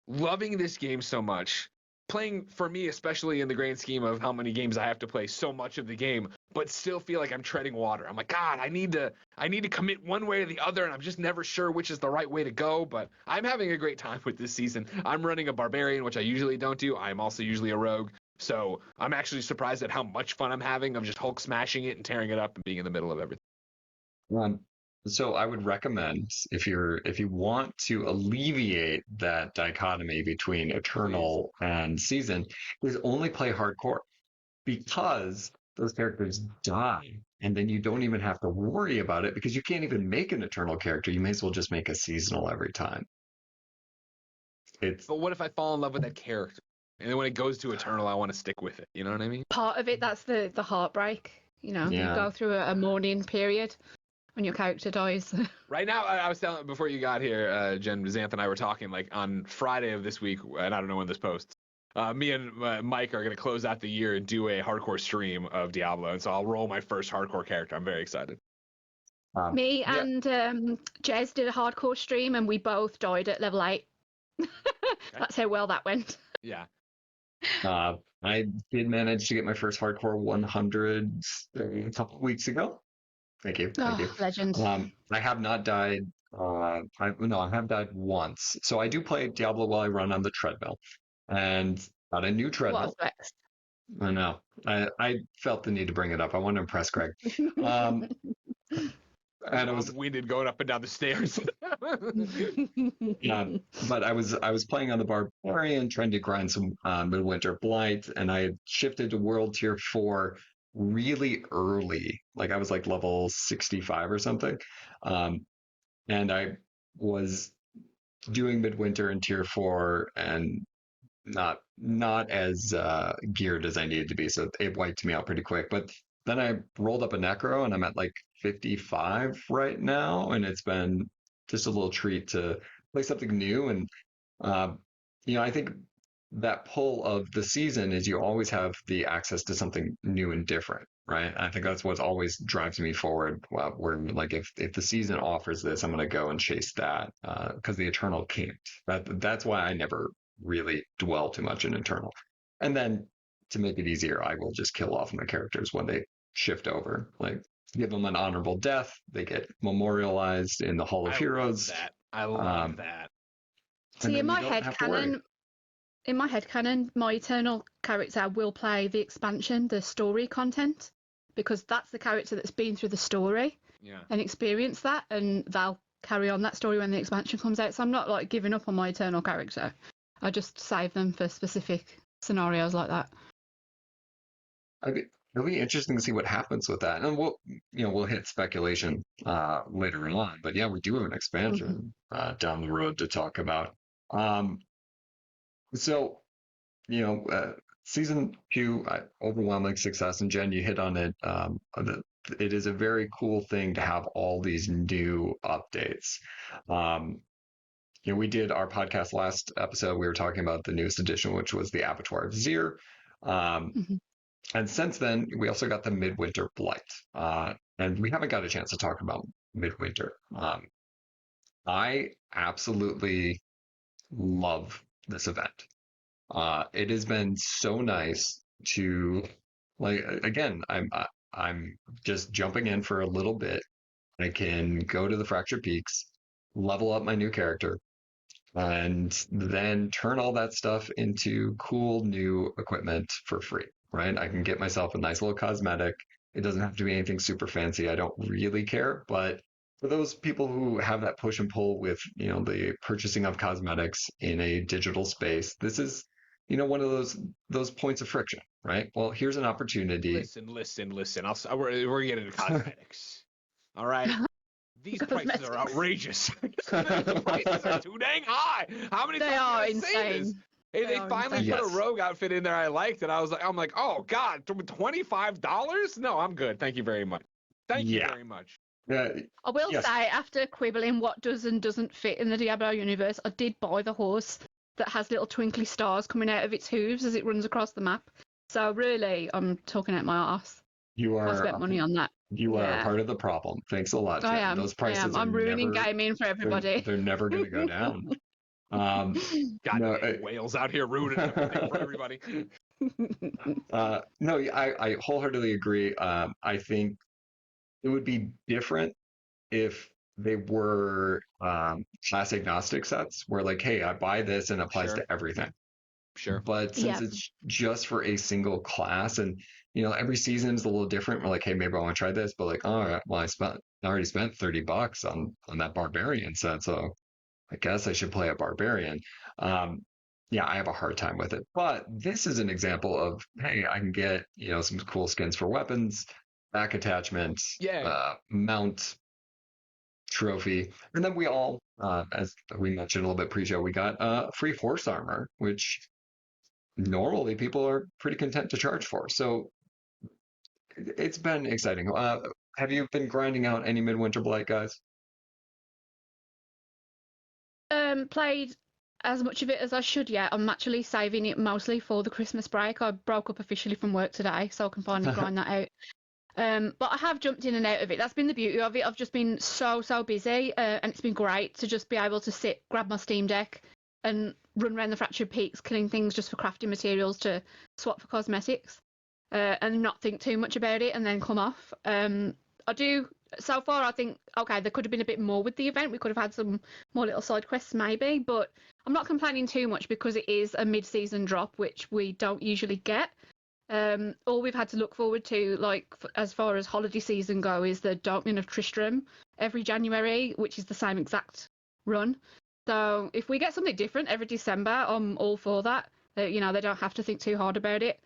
loving this game so much, playing, for me, especially in the grand scheme of how many games I have to play, so much of the game, but still feel like I'm treading water. I'm like, God, I need to commit one way or the other, and I'm just never sure which is the right way to go. But I'm having a great time with this season. I'm running a barbarian, which I usually don't do. I'm also usually a rogue, So I'm actually surprised at how much fun I'm having of just Hulk smashing it and tearing it up and being in the middle of everything. Um, so I would recommend if you want to alleviate that dichotomy between Eternal and Season, is only play hardcore because those characters die, and then you don't even have to worry about it because you can't even make an Eternal character. You may as well just make a seasonal every time. It's But what if I fall in love with that character? And then when it goes to Eternal, I want to stick with it. You know what I mean? Part of it, that's the heartbreak. You know, you Yeah. go through a mourning period when your character dies. Right now, I was telling before you got here, Jen, Xanth and I were talking like on Friday of this week, and I don't know when this posts. Me and Mike are going to close out the year and do a hardcore stream of Diablo, and so I'll roll my first hardcore character. I'm very excited. Me yeah. and Jez did a hardcore stream, and we both died at level 8. That's how well that went. Yeah. I did manage to get my first hardcore 100 a couple of weeks ago. Thank you. Thank you. Legend. I have not died. I have died once. So I do play Diablo while I run on the treadmill, and got a new What treadmill. effects? I know. I felt the need to bring it up. I want to impress Greg. And I was winded going up and down the stairs. but I was playing on the Barbarian, trying to grind some Midwinter Blight, and I had shifted to World Tier 4 really early. Like I was like level 65 or something. And I was doing Midwinter in Tier 4 and not as geared as I needed to be. So it wiped me out pretty quick. But then I rolled up a Necro and I'm at like 55 right now. And it's been just a little treat to play something new. And, I think that pull of the season is you always have the access to something new and different, right? I think that's what always drives me forward. Where like if the season offers this, I'm going to go and chase that because the Eternal can't. That's why I never really dwell too much in Eternal. And then to make it easier, I will just kill off my characters when they shift over. Like give them an honorable death. They get memorialized in the Hall of Heroes. I love that. See, in my headcanon, my Eternal character will play the expansion, the story content, because that's the character that's been through the story and experienced that, and they'll carry on that story when the expansion comes out. So I'm not like giving up on my Eternal character. I just save them for specific scenarios like that. It'll be interesting to see what happens with that, and we'll hit speculation later on. But yeah, we do have an expansion down the road to talk about. So season 2, overwhelming success, and Jen, you hit on it. It is a very cool thing to have all these new updates. We did our podcast last episode. We were talking about the newest edition, which was the Abattoir of Zir. And since then, we also got the Midwinter Blight. And we haven't got a chance to talk about Midwinter. I absolutely love this event. It has been so nice to, like, again, I'm just jumping in for a little bit. I can go to the Fractured Peaks, level up my new character, and then turn all that stuff into cool new equipment for free, right? I can get myself a nice little cosmetic. It doesn't have to be anything super fancy. I don't really care, but for those people who have that push and pull with, the purchasing of cosmetics in a digital space, this is, one of those points of friction, right? Well, here's an opportunity. Listen. We're getting into cosmetics. All right. These prices are outrageous. The prices are too dang high. How many times are did I say this? Hey, they finally put a rogue outfit in there I liked, and I'm like, oh God, $25? No, I'm good. Thank you very much. Thank you very much. I will say, after quibbling what does and doesn't fit in the Diablo universe, I did buy the horse that has little twinkly stars coming out of its hooves as it runs across the map. So really, I'm talking out my arse. I spent money on that. You are part of the problem. Thanks a lot, Jen. I am. Those prices I'm ruining gaming for everybody. They're never going to go down. Whales out here ruining everything for everybody. I wholeheartedly agree. I think it would be different if they were class agnostic sets where like, hey, I buy this and it applies to everything. Sure. But since it's just for a single class, and every season is a little different. We're like, hey, maybe I want to try this, but like, all right, well, I already spent $30 on that barbarian set, so I guess I should play a barbarian. Yeah, I have a hard time with it. But this is an example of, hey, I can get some cool skins for weapons, back attachment, mount, trophy, and then we all, as we mentioned a little bit pre-show, we got free horse armor, which normally people are pretty content to charge for. So it's been exciting. Have you been grinding out any Midwinter Blight, guys? Played as much of it as I should yet. I'm actually saving it mostly for the Christmas break. I broke up officially from work today, so I can finally grind that out. But I have jumped in and out of it. That's been the beauty of it. I've just been so busy, and it's been great to just be able to sit, grab my Steam Deck, and run around the Fractured Peaks, killing things just for crafting materials to swap for cosmetics, and not think too much about it, and then come off. So far, I think, okay, there could have been a bit more with the event. We could have had some more little side quests maybe, but I'm not complaining too much because it is a mid-season drop, which we don't usually get. All we've had to look forward to, like, as far as holiday season go, is the Darkening of Tristram every January, which is the same exact run. So if we get something different every December, I'm all for that. They don't have to think too hard about it.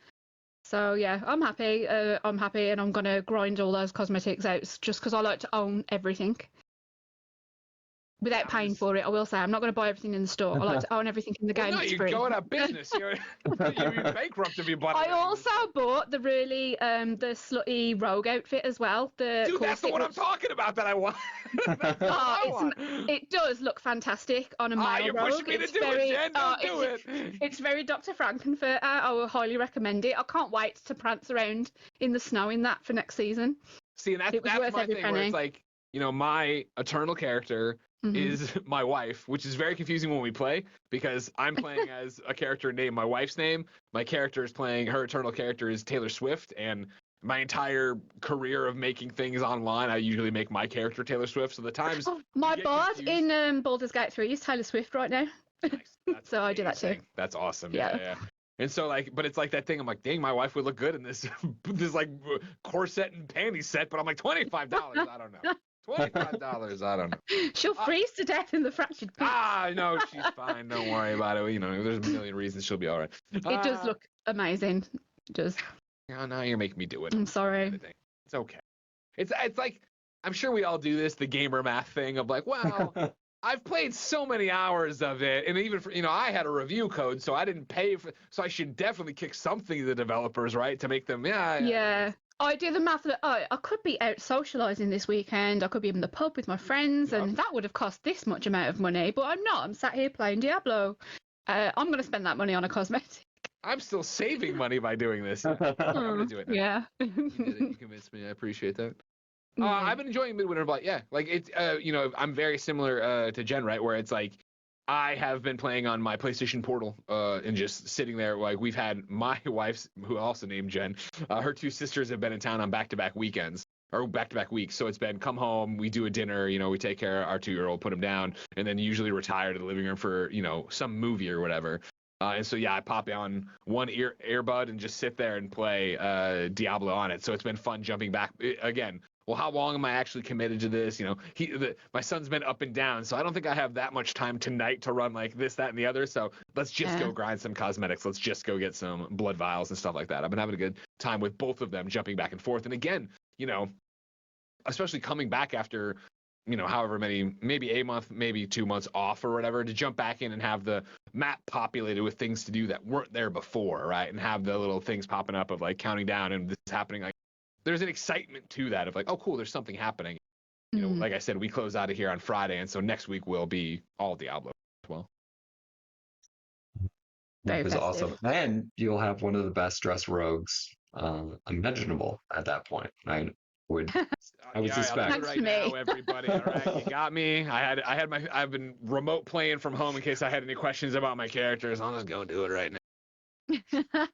So yeah, I'm happy. And I'm gonna grind all those cosmetics out just because I like to own everything without paying for it. I will say I'm not going to buy everything in the store. I like to own everything in the game. No, that's you're free. going out of business. You'd be bankrupt if you bought it. I also bought the really the slutty rogue outfit as well. Dude, that's the one I'm talking about that I want. It does look fantastic on a male you're rogue. pushing me to do it, Jen. Don't do it. It's very Dr. Frankenfurter. I will highly recommend it. I can't wait to prance around in the snow in that for next season. See, and that's my thing where it's like, my eternal character is my wife, which is very confusing when we play because I'm playing as a character named my wife's name. My character is playing, her eternal character is Taylor Swift, and my entire career of making things online, I usually make my character Taylor Swift. So the times my bard in Baldur's Gate 3 is Taylor Swift right now. Nice. So I do that too. That's awesome. Yeah. And so but it's like that thing. I'm like, dang, my wife would look good in this like corset and panty set. But I'm like, $25. I don't know. $25. I don't know. She'll freeze to death in the Fractured Peaks. No, she's fine. Don't worry about it. There's a million reasons she'll be all right. It does look amazing. It does. Now you're making me do it. I'm sorry. It's okay. It's like, I'm sure we all do this, the gamer math thing of like, well, I've played so many hours of it, and even for, I had a review code, so I didn't pay for, so I should definitely kick something to the developers, right, to make them, yeah. I do the math that I could be out socialising this weekend. I could be in the pub with my friends, and that would have cost this much amount of money. But I'm not. I'm sat here playing Diablo. I'm going to spend that money on a cosmetic. I'm still saving money by doing this. I'm going to do it now. Yeah. You convinced me. I appreciate that. I've been enjoying Midwinter Blight. Yeah, like it's I'm very similar to Jen, right? Where it's like I have been playing on my PlayStation Portal and just sitting there. Like we've had my wife's, who also named Jen, her two sisters have been in town on back-to-back weekends or back-to-back weeks. So it's been come home, we do a dinner, we take care of our 2-year-old, put him down, and then usually retire to the living room for some movie or whatever. And so I pop on one earbud and just sit there and play Diablo on it. So it's been fun jumping back again. Well, how long am I actually committed to this? My son's been up and down, so I don't think I have that much time tonight to run like this, that, and the other. So let's just go grind some cosmetics. Let's just go get some blood vials and stuff like that. I've been having a good time with both of them, jumping back and forth. And again, especially coming back after, however many, maybe a month, maybe 2 months off or whatever, to jump back in and have the map populated with things to do that weren't there before, right? And have the little things popping up of like counting down and this is happening. Like there's an excitement to that of like, oh, cool, there's something happening. Like I said, we close out of here on Friday, and so next week will be all Diablo as well. That is awesome. And you'll have one of the best dressed rogues imaginable at that point. I would suspect. Right now, everybody. All right, you got me. I've been remote playing from home in case I had any questions about my characters. I'll just go do it right now.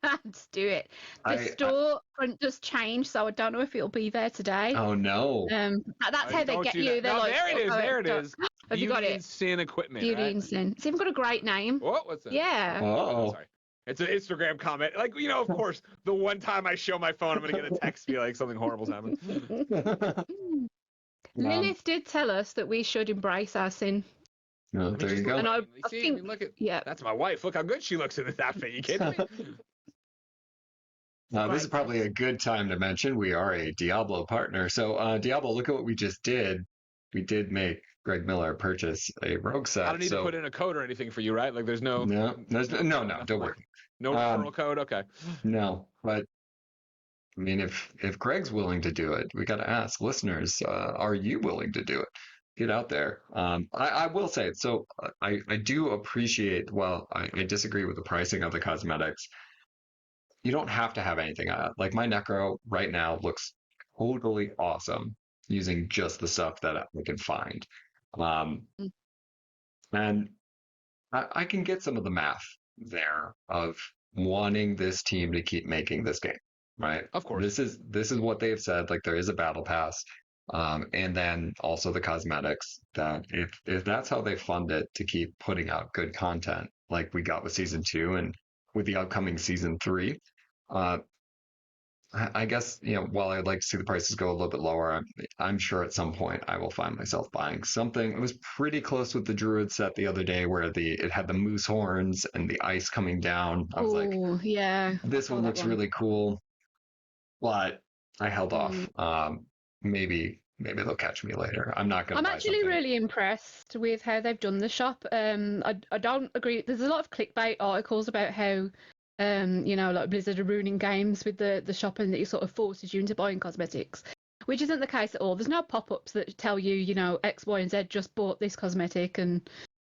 Let's do it. The store front just changed, so I don't know if it'll be there today. Oh no. That's how they get you. They're like, there it is. Have you got it? Beauty and Sin equipment. Beauty and Sin. It's even got a great name. What's that? Yeah. Oh. Sorry. It's an Instagram comment. Like, of course, the one time I show my phone, I'm going to get a text be like something horrible's happened. Lilith did tell us that we should embrace our sin. No, there you go. And I See, think, look at, yeah. that's my wife. Look how good she looks in this outfit. You kidding me? This is probably a good time to mention we are a Diablo partner. So, Diablo, look at what we just did. We did make Greg Miller purchase a rogue set. I don't need to put in a code or anything for you, right? Like, there's no... No, don't worry. No referral code? Okay. No, but I mean, if Greg's willing to do it, we got to ask listeners, are you willing to do it? Get out there. I will say, so I do appreciate, well, I disagree with the pricing of the cosmetics. You don't have to have anything. Like my Necro right now looks totally awesome using just the stuff that I can find. And I can get some of the math there of wanting this team to keep making this game, right? Of course. This is what they've said. Like there is a battle pass, and then also the cosmetics. That if that's how they fund it to keep putting out good content, like we got with season 2 and with the upcoming season 3, I guess, while I'd like to see the prices go a little bit lower, I'm sure at some point I will find myself buying something. It was pretty close with the Druid set the other day where it had the moose horns and the ice coming down. I was like, yeah, this one looks really cool, but I held off. Maybe they'll catch me later. I'm not going to buy actually something. really impressed with how they've done the shop. I don't agree. There's a lot of clickbait articles about how like Blizzard are ruining games with the shop and that it sort of forces you into buying cosmetics, which isn't the case at all. There's no pop-ups that tell you, X, Y, and Z just bought this cosmetic, and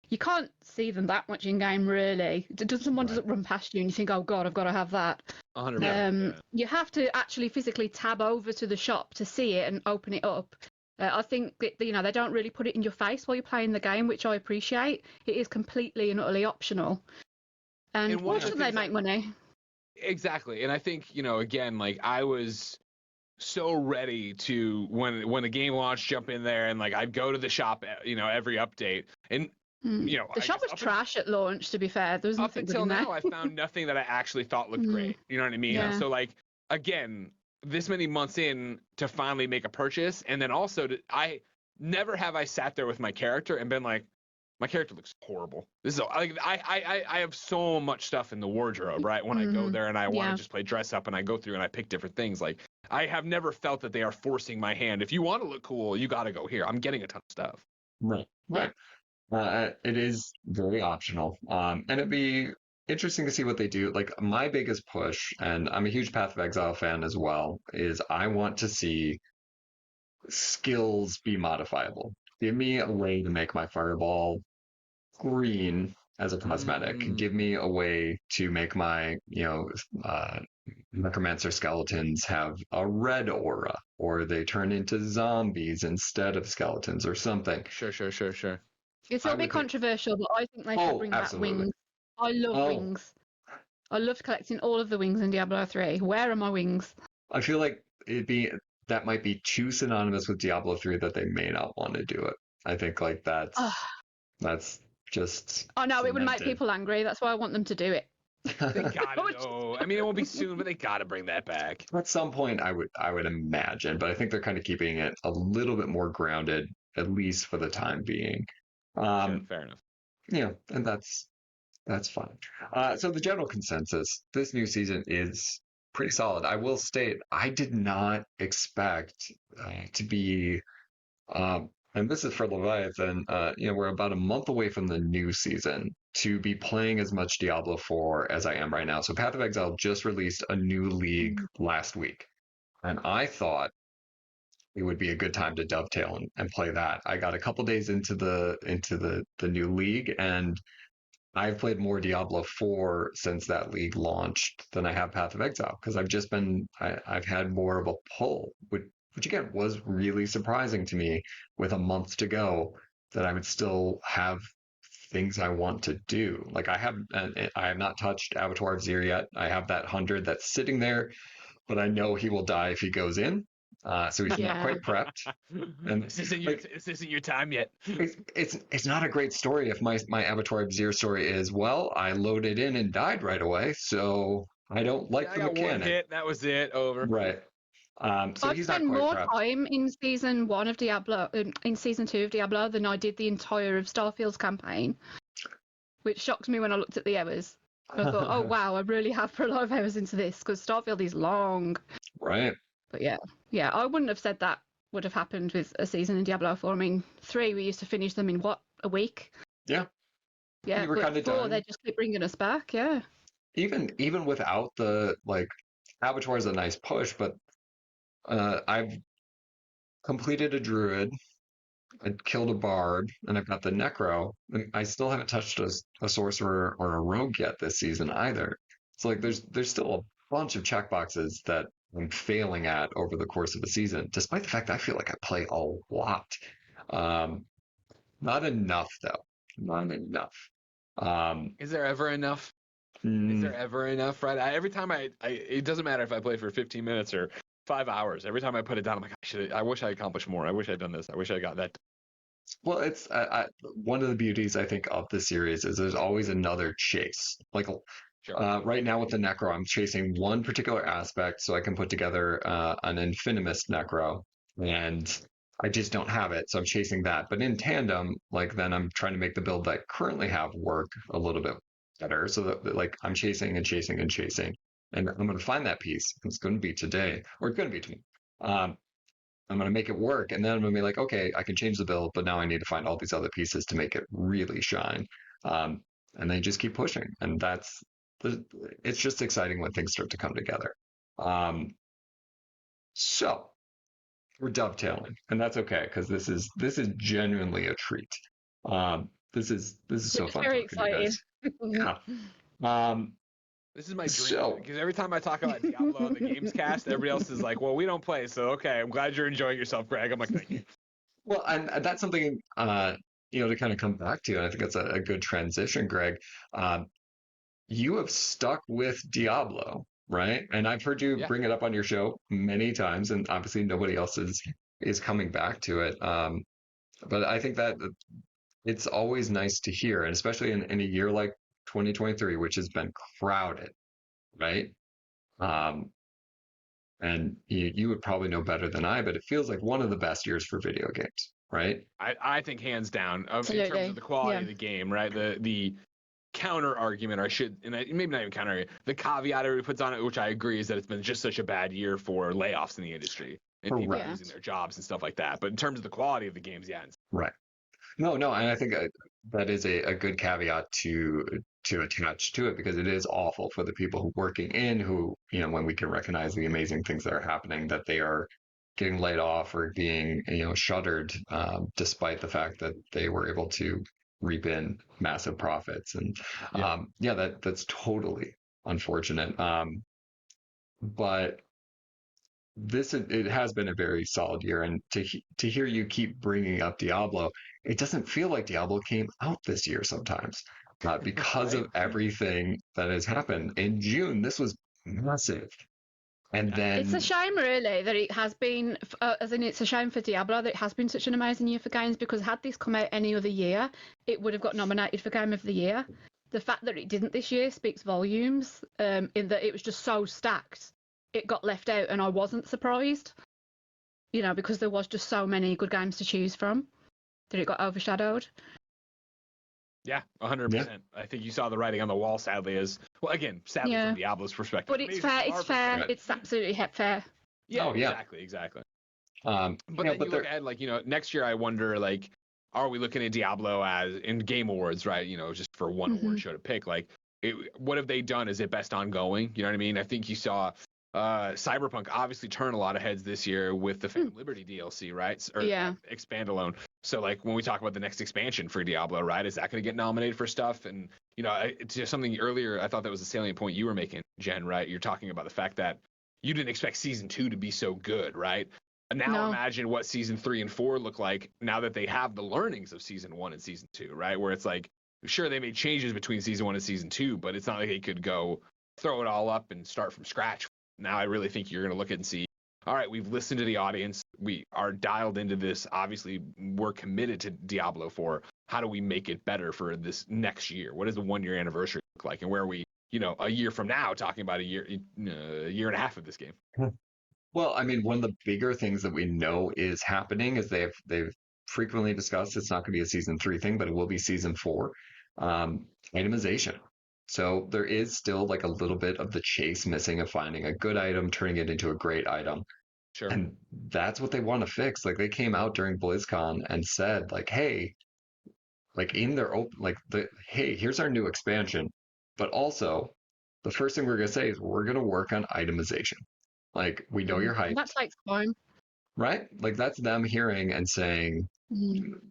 you can't see them that much in game really. Someone doesn't run past you and you think, oh god, I've got to have that. 100%. You have to actually physically tab over to the shop to see it and open it up. I think that, they don't really put it in your face while you're playing the game, which I appreciate. It is completely and utterly optional. And why should they make money? Exactly. And I think, again, like I was so ready to, when the game launched, jump in there and like I'd go to the shop, every update. And, the shop was trash at launch, to be fair. There was nothing up until now, I found nothing that I actually thought looked great. You know what I mean? Yeah. So like, again, this many months in to finally make a purchase. And then also I never have I sat there with my character and been like, my character looks horrible. This is like I have so much stuff in the wardrobe, right? When I go there and I want to just play dress up and I go through and I pick different things. Like I have never felt that they are forcing my hand. If you want to look cool, you got to go here. I'm getting a ton of stuff. Right. It is very optional, and it'd be interesting to see what they do. Like my biggest push, and I'm a huge Path of Exile fan as well, is I want to see skills be modifiable. Give me a way to make my fireball green as a cosmetic. Give me a way to make my, necromancer skeletons have a red aura, or they turn into zombies instead of skeletons or something. Sure. It's a bit controversial, but I think they should bring back wings. I love wings. I loved collecting all of the wings in Diablo 3. Where are my wings? I feel like that might be too synonymous with Diablo 3 that they may not want to do it. I think like that's just. Oh no, it would make people angry. That's why I want them to do it. They gotta know. I mean, it won't be soon, but they gotta bring that back. At some point, I would imagine, but I think they're kind of keeping it a little bit more grounded, at least for the time being. Sure, fair enough. Yeah, and that's fine. So the general consensus, this new season is pretty solid. I will state, I did not expect to be. And this is for Leviathan, we're about a month away from the new season to be playing as much Diablo 4 as I am right now. So Path of Exile just released a new league last week. And I thought it would be a good time to dovetail and play that. I got a couple days into the new league, and I've played more Diablo 4 since that league launched than I have Path of Exile, because I've had more of a pull, which again was really surprising to me with a month to go, that I would still have things I want to do. Like I have not touched Abattoir of Zir yet. I have that 100 that's sitting there, but I know he will die if he goes in. So he's not Yeah. quite prepped. And this isn't your time yet. it's not a great story if my Avatar of Zir story is, well, I loaded in and died right away, so I don't like I the got mechanic. one hit, that was it, over. Right. So I he's not spent quite more prepped. time in season 1 of Diablo, in season 2 of Diablo, than I did the entire of Starfield's campaign, which shocked me when I looked at the hours. I thought, oh wow, I really have put a lot of hours into this because Starfield is long. Right. But yeah, I wouldn't have said that would have happened with a season in Diablo 4. I mean, 3 we used to finish them in what, a week? Yeah. Yeah, You were but kind of 4 done. they just keep bringing us back. Yeah. Even without the like, Avatar is a nice push, but I've completed a druid, I killed a bard, and I've got the necro. And I still haven't touched a sorcerer or a rogue yet this season either. So like, there's still a bunch of checkboxes that I'm failing at over the course of a season, despite the fact that I feel like I play a lot. Um, Not enough though. Not enough. Um, Is there ever enough? Is there ever enough? Right? Every time it doesn't matter if I play for 15 minutes or 5 hours. Every time I put it down, I'm like, I wish I accomplished more. I wish I'd done this. I wish I got that. well, it's one of the beauties I think of the series is there's always another chase. Like, Sure. right now with the necro, I'm chasing one particular aspect so I can put together an Infinimus necro, and I just don't have it, so I'm chasing that. But in tandem, like, then I'm trying to make the build that I currently have work a little bit better, so that like I'm chasing and chasing and chasing, and I'm going to find that piece. It's going to be today, or it's going to be tomorrow. I'm going to make it work, and then I'm going to be like, okay, I can change the build, but now I need to find all these other pieces to make it really shine. And they just keep pushing, and it's just exciting when things start to come together. So we're dovetailing, and that's okay because this is genuinely a treat. This is so It's fun very talking to you exciting. guys. Yeah. This is my dream. So Because every time I talk about Diablo on the Games Cast, everybody else is like, well, we don't play, so okay, I'm glad you're enjoying yourself, Greg. I'm like, thank you. well, and that's something to kind of come back to, and I think that's a good transition, Greg. Um, you have stuck with Diablo, right? And I've heard you Yeah. bring it up on your show many times, and obviously nobody else is coming back to it. But I think that it's always nice to hear, and especially in a year like 2023, which has been crowded, right? Um, and you would probably know better than I, but it feels like one of the best years for video games, right? I think hands down, in terms Absolutely. of the quality Yeah. of the game, right? The counter argument, or maybe not even counter, the caveat everybody puts on it, which I agree, is that it's been just such a bad year for layoffs in the industry and people Correct. losing their jobs and stuff like that. But in terms of the quality of the games, yeah. Right. No, and I think that is a good caveat to attach to it, because it is awful for the people who working in who, when we can recognize the amazing things that are happening, that they are getting laid off or being, shuttered, despite the fact that they were able to reap in massive profits. And that's totally unfortunate. But it has been a very solid year, and to hear you keep bringing up Diablo, it doesn't feel like Diablo came out this year sometimes, because Right. of everything that has happened. In June, this was massive, and It's a then shame, really, that it has been, as in, it's a shame for Diablo that it has been such an amazing year for games, because had this come out any other year, it would have got nominated for Game of the Year. The fact that it didn't this year speaks volumes, in that it was just so stacked. It got left out, and I wasn't surprised, because there was just so many good games to choose from that it got overshadowed. Yeah, 100%. I think you saw the writing on the wall, sadly, sadly Yeah. from Diablo's perspective. But it's Amazing fair. from our It's fair. perspective. It's absolutely fair. Yeah, Oh, yeah. exactly. but Then you look ahead, next year, I wonder, are we looking at Diablo as in Game Awards, right? Just for one award show to pick. What have they done? Is it best ongoing? You know what I mean? I think you saw Cyberpunk obviously turn a lot of heads this year with the Phantom Liberty DLC, right? Or Expand Alone. So when we talk about the next expansion for Diablo, right? Is that going to get nominated for stuff? And it's just something earlier, I thought that was a salient point you were making, Jen, right? You're talking about the fact that you didn't expect season 2 to be so good, right? And now imagine what season 3 and 4 look like now that they have the learnings of season 1 and season 2, right? Where it's sure, they made changes between season 1 and season 2, but it's not like they could go throw it all up and start from scratch. Now I really think you're going to look at it and see all right, we've listened to the audience. We are dialed into this. Obviously, we're committed to Diablo 4. How do we make it better for this next year? What does the 1 year anniversary look like? And where are we, a year from now talking about a year and a half of this game? Well, I mean, one of the bigger things that we know is happening is they've frequently discussed it's not going to be a season 3 thing, but it will be season 4. Itemization. So there is still like a little bit of the chase missing of finding a good item, turning it into a great item. Sure. And that's what they want to fix. Like they came out during BlizzCon and said, like, hey, like in their open, hey, here's our new expansion. But also, the first thing we're gonna say is we're gonna work on itemization. Like we know you're hyped, And that takes time. right? Like that's them hearing and saying,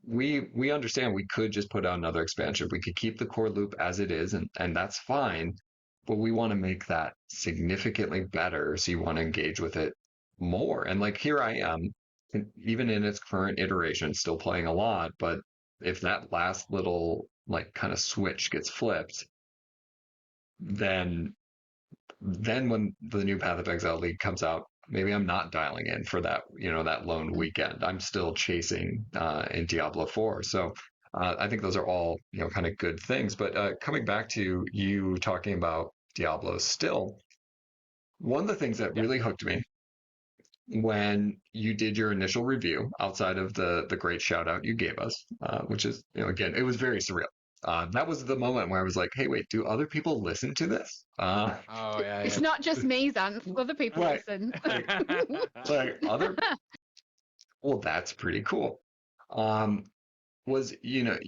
we understand we could just put out another expansion. We could keep the core loop as it is, and that's fine. But we want to make that significantly better. So you want to engage with it more. And like here I am, even in its current iteration, still playing a lot. But if that last little like kind of switch gets flipped, then when the new Path of Exile League comes out, maybe I'm not dialing in for that, that lone weekend. I'm still chasing in Diablo 4. So I think those are all, kind of good things. But coming back to you talking about Diablo still, one of the things that really hooked me when you did your initial review, outside of the great shout out you gave us, which is, again, it was very surreal. That was the moment where I was like, hey, wait, do other people listen to this? Oh, yeah. It's not just me, Zan. Other people Right. listen. Like other, well, that's pretty cool. Was, you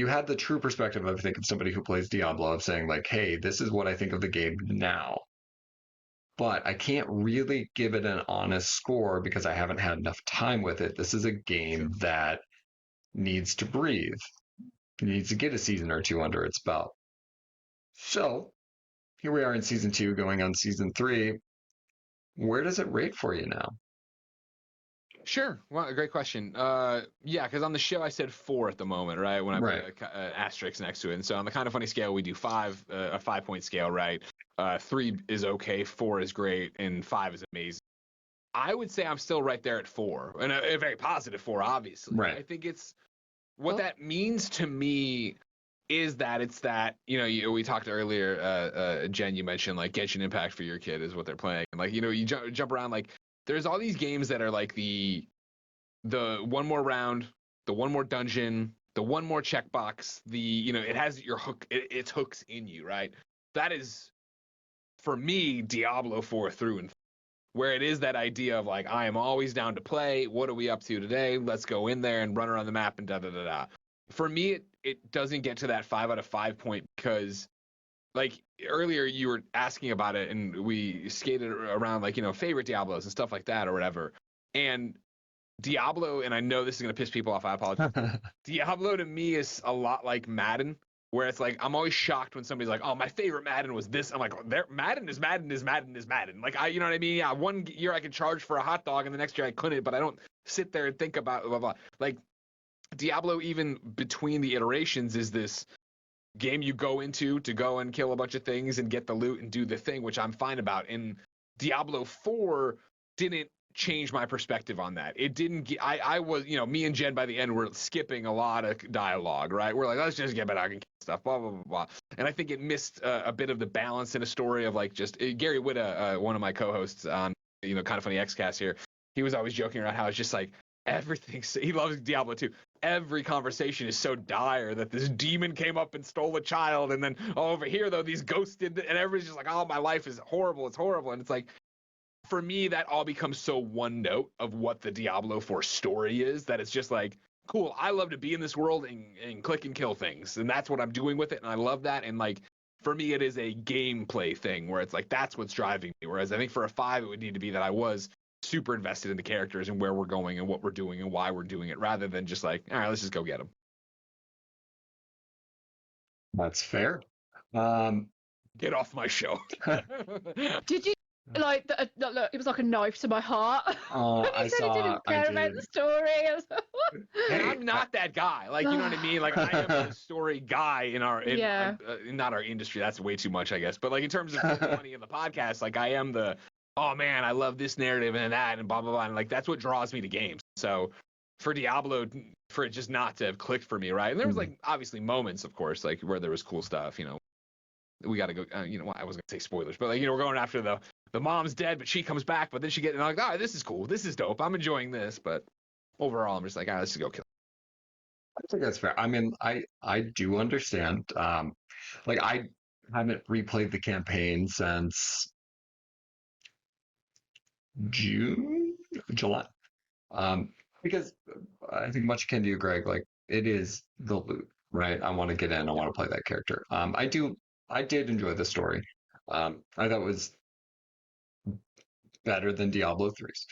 had the true perspective of, I think, of somebody who plays Diablo of saying like, hey, this is what I think of the game now. But I can't really give it an honest score because I haven't had enough time with it. This is a game that needs to breathe, needs to get a season or two under its belt. So here we are in season 2, going on season 3. Where does it rate for you now? Sure. Well, great question. Yeah, because on the show I said 4 at the moment, right? When I put an asterisk next to it. And so on the Kind of Funny scale, we do 5, a 5-point scale, right? 3 is okay, 4 is great, and 5 is amazing. I would say I'm still right there at 4, and a very positive 4, obviously. Right. I think it's what that means to me is that it's that, we talked earlier, Jen, you mentioned like Genshin Impact for your kid is what they're playing. And like, you jump around, like there's all these games that are like the one more round, the one more dungeon, the one more checkbox, it has your hook, it's hooks in you, right? That is, for me, Diablo 4 through and through, where it is that idea of like, I am always down to play. What are we up to today? Let's go in there and run around the map and da-da-da-da. For me, it doesn't get to that 5 out of 5 point because, like, earlier you were asking about it and we skated around, like, favorite Diablos and stuff like that or whatever. And Diablo, and I know this is going to piss people off, I apologize. Diablo to me is a lot like Madden, where it's like, I'm always shocked when somebody's like, oh, my favorite Madden was this. I'm like, Madden is Madden is Madden is Madden. Like, you know what I mean? Yeah, one year I could charge for a hot dog and the next year I couldn't, but I don't sit there and think about blah, blah. Like, Diablo, even between the iterations, is this game you go into to go and kill a bunch of things and get the loot and do the thing, which I'm fine about. And Diablo 4 didn't change my perspective on that. It didn't get, I was, me and Jen by the end were skipping a lot of dialogue, right? We're like, let's just get back and stuff, blah, blah, blah, blah. And I think it missed a bit of the balance in a story of like just, Gary Whitta, one of my co-hosts on, Kind of Funny Xcast here, he was always joking around how it's just like, he loves Diablo 2. Every conversation is so dire that this demon came up and stole a child, and then over here though these ghosts did, and everybody's just like, oh, my life is horrible, it's horrible. And it's like, for me, that all becomes so one note of what the Diablo 4 story is, that it's just like, cool, I love to be in this world and click and kill things, and that's what I'm doing with it, and I love that. And like, for me, it is a gameplay thing where it's like, that's what's driving me. Whereas I think for a 5, it would need to be that I was super invested in the characters and where we're going and what we're doing and why we're doing it, rather than just like, all right, let's just go get them. That's fair. Get off my show. Did you like look, it was like a knife to my heart. I said saw. He didn't care about the story. I was like, what? And I'm not that guy. Like, you know what I mean? Like, I am the story guy in not our industry. That's way too much, I guess. But like, in terms of money in the podcast, like, I am the oh man, I love this narrative and that and blah blah blah, and like that's what draws me to games. So for Diablo, for it just not to have clicked for me, right? And there was like obviously moments, of course, like where there was cool stuff. We got to go. I wasn't gonna say spoilers, but like we're going after the mom's dead, but she comes back, but then she and I'm like, oh, this is cool, this is dope, I'm enjoying this. But overall, I'm just like, let's just go kill. I think that's fair. I mean, I do understand. Like I haven't replayed the campaign since June, July. Because I think much akin to you, Greg, like it is the loot, right? I want to get in, I want to play that character. I did enjoy the story. I thought it was better than Diablo 3's,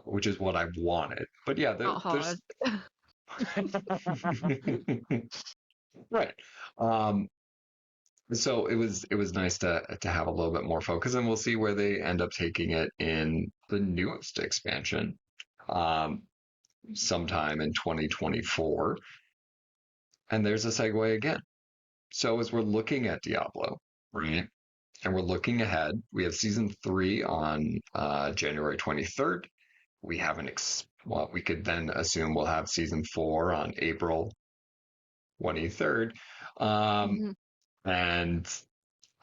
which is what I wanted. But yeah, Not there's hard. right. Um, so it was nice to have a little bit more focus, and we'll see where they end up taking it in the newest expansion, um, sometime in 2024. And there's a segue again. So as we're looking at Diablo, right, and we're looking ahead, we have season 3 on January 23rd. We have well, we could then assume we'll have season 4 on April 23rd. Mhm. And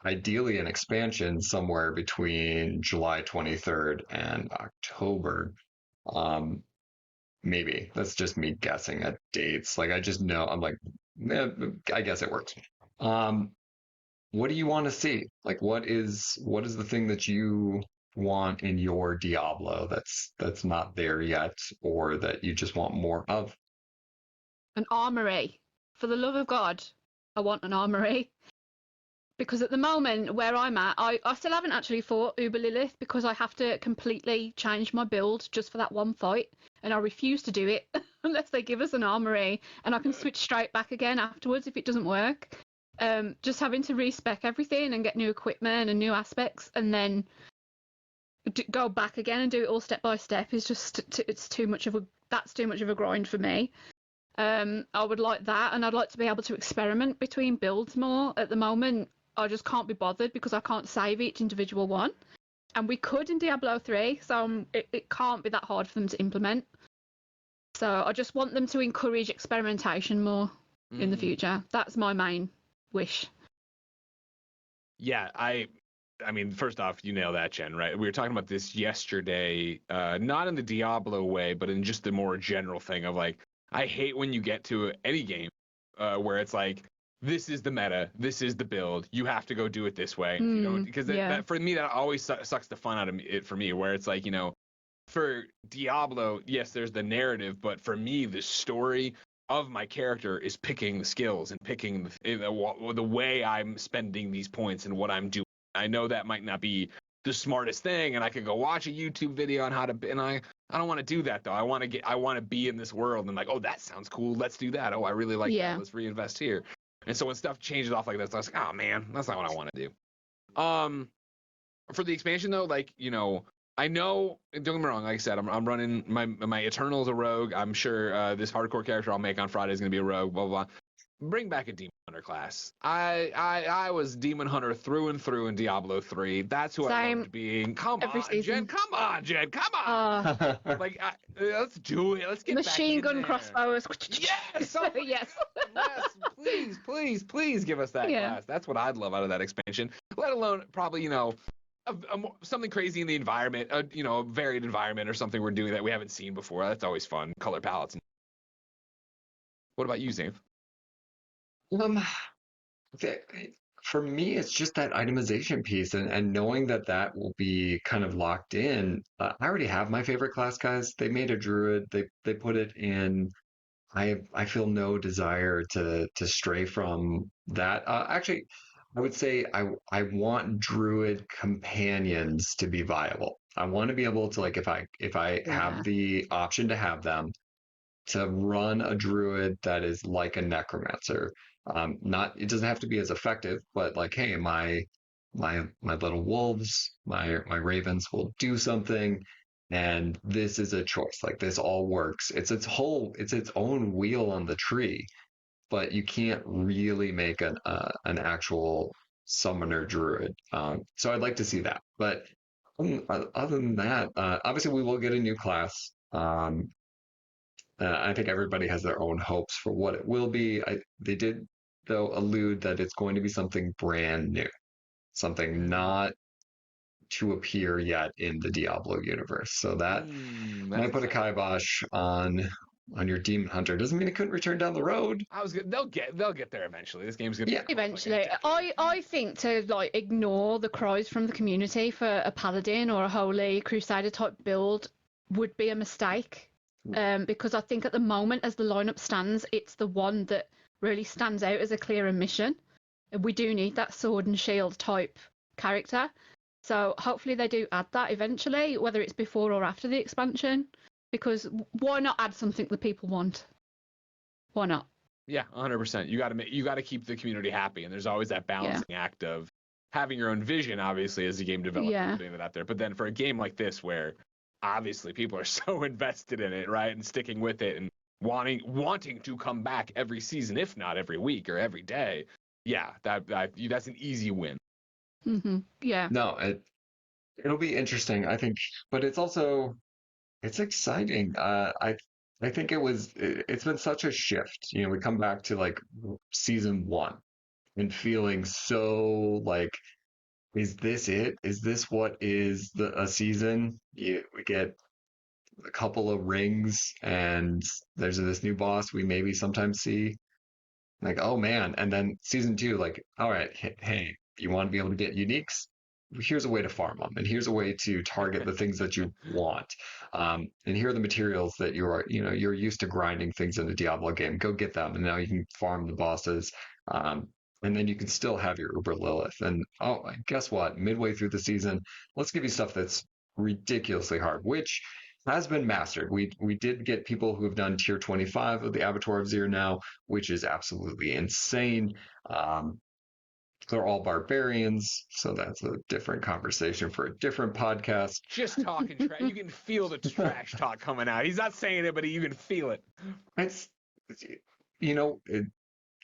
ideally an expansion somewhere between July 23rd and October. Um, maybe that's just me guessing at dates. Like I just know I'm like, I guess it works. Um, what do you want to see? Like, what is the thing that you want in your Diablo that's not there yet, or that you just want more of? An armory. For the love of God, I want an armory. Because at the moment, where I'm at, I still haven't actually fought Uber Lilith because I have to completely change my build just for that one fight. And I refuse to do it unless they give us an armory and I can switch straight back again afterwards if it doesn't work. Just having to respec everything and get new equipment and new aspects and then go back again and do it all step by step is just it's too much of a grind for me. I would like that, and I'd like to be able to experiment between builds more. At the moment, I just can't be bothered because I can't save each individual one. And we could in Diablo 3, so it can't be that hard for them to implement. So I just want them to encourage experimentation more in the future. That's my main wish. Yeah, I mean, first off, you nailed that, Jen, right? We were talking about this yesterday, not in the Diablo way, but in just the more general thing of like, I hate when you get to any game where it's like, this is the meta, this is the build, you have to go do it this way. If you don't, because that for me, that always sucks the fun out of it for me, where it's like, for Diablo, yes, there's the narrative, but for me, the story of my character is picking the skills and picking the way I'm spending these points and what I'm doing. I know that might not be the smartest thing, and I could go watch a YouTube video on how to. And I don't want to do that though. I want to be in this world and like, oh, that sounds cool. Let's do that. Oh, I really like that. Let's reinvest here. And so when stuff changes off like this, I was like, oh man, that's not what I want to do. For the expansion though, like I know, don't get me wrong, like I said, I'm running my Eternal as a rogue. I'm sure this hardcore character I'll make on Friday is going to be a rogue, blah, blah, blah. Bring back a Demon Hunter class. I was Demon Hunter through and through in Diablo 3. That's who I loved being. Come on, Jen. Come on, Jen. Come on. Like, let's do it. Let's get machine back in gun there. crossbows. Yes. Yes. Please, please give us that class. That's what I'd love out of that expansion. Let alone probably, something crazy in the environment, a varied environment or something we're doing that we haven't seen before. That's always fun. Color palettes. What about you, Zane? For me, it's just that itemization piece, and knowing that will be kind of locked in. I already have my favorite class, guys. They made a druid. They put it in. I feel no desire to stray from that. Actually, I would say I want druid companions to be viable. I want to be able to, like, if I have the option to have them, to run a druid that is like a necromancer. Not it doesn't have to be as effective, but like, hey, my little wolves, my ravens will do something, and this is a choice. Like this all works. It's its own wheel on the tree, but you can't really make an actual summoner druid. So I'd like to see that, but Other than that, obviously we will get a new class. I think everybody has their own hopes for what it will be. They did, though, allude that it's going to be something brand new, something not to appear yet in the Diablo universe. So that That's might put a exciting. kibosh on your Demon Hunter. Doesn't mean it couldn't return down the road. They'll get there eventually. This game's gonna Yeah. be like a Eventually, decade. I think to like ignore the cries from the community for a paladin or a holy crusader type build would be a mistake. Because I think at the moment, as the lineup stands, it's the one that really stands out as a clearer mission. And we do need that sword and shield type character. So hopefully they do add that eventually, whether it's before or after the expansion. Because why not add something that people want? Why not? Yeah, 100%. You got to keep the community happy, and there's always that balancing act of having your own vision, obviously, as a game developer, Yeah. putting that out there. But then for a game like this, where obviously people are so invested in it, right, and sticking with it, and wanting to come back every season, if not every week or every day, yeah, that's an easy win. Yeah. No, it'll be interesting, I think, but it's exciting. I think it's been such a shift. You know, we come back to like season one and feeling so like, is this it? Is this what is a season? We get a couple of rings and there's this new boss we maybe sometimes see. Like, oh man. And then season two, like, all right, hey, you want to be able to get uniques? Here's a way to farm them, and here's a way to target the things that you want. And here are the materials that you're used to grinding things in a Diablo game. Go get them, and now you can farm the bosses. And then you can still have your Uber Lilith. And oh, guess what? Midway through the season, let's give you stuff that's ridiculously hard, which has been mastered. We did get people who have done tier 25 of the Abattoir of Zir now, which is absolutely insane. Um, they're all barbarians, so that's a different conversation for a different podcast. Just talking trash. You can feel the trash talk coming out. He's not saying it, but you can feel it. It's, you know,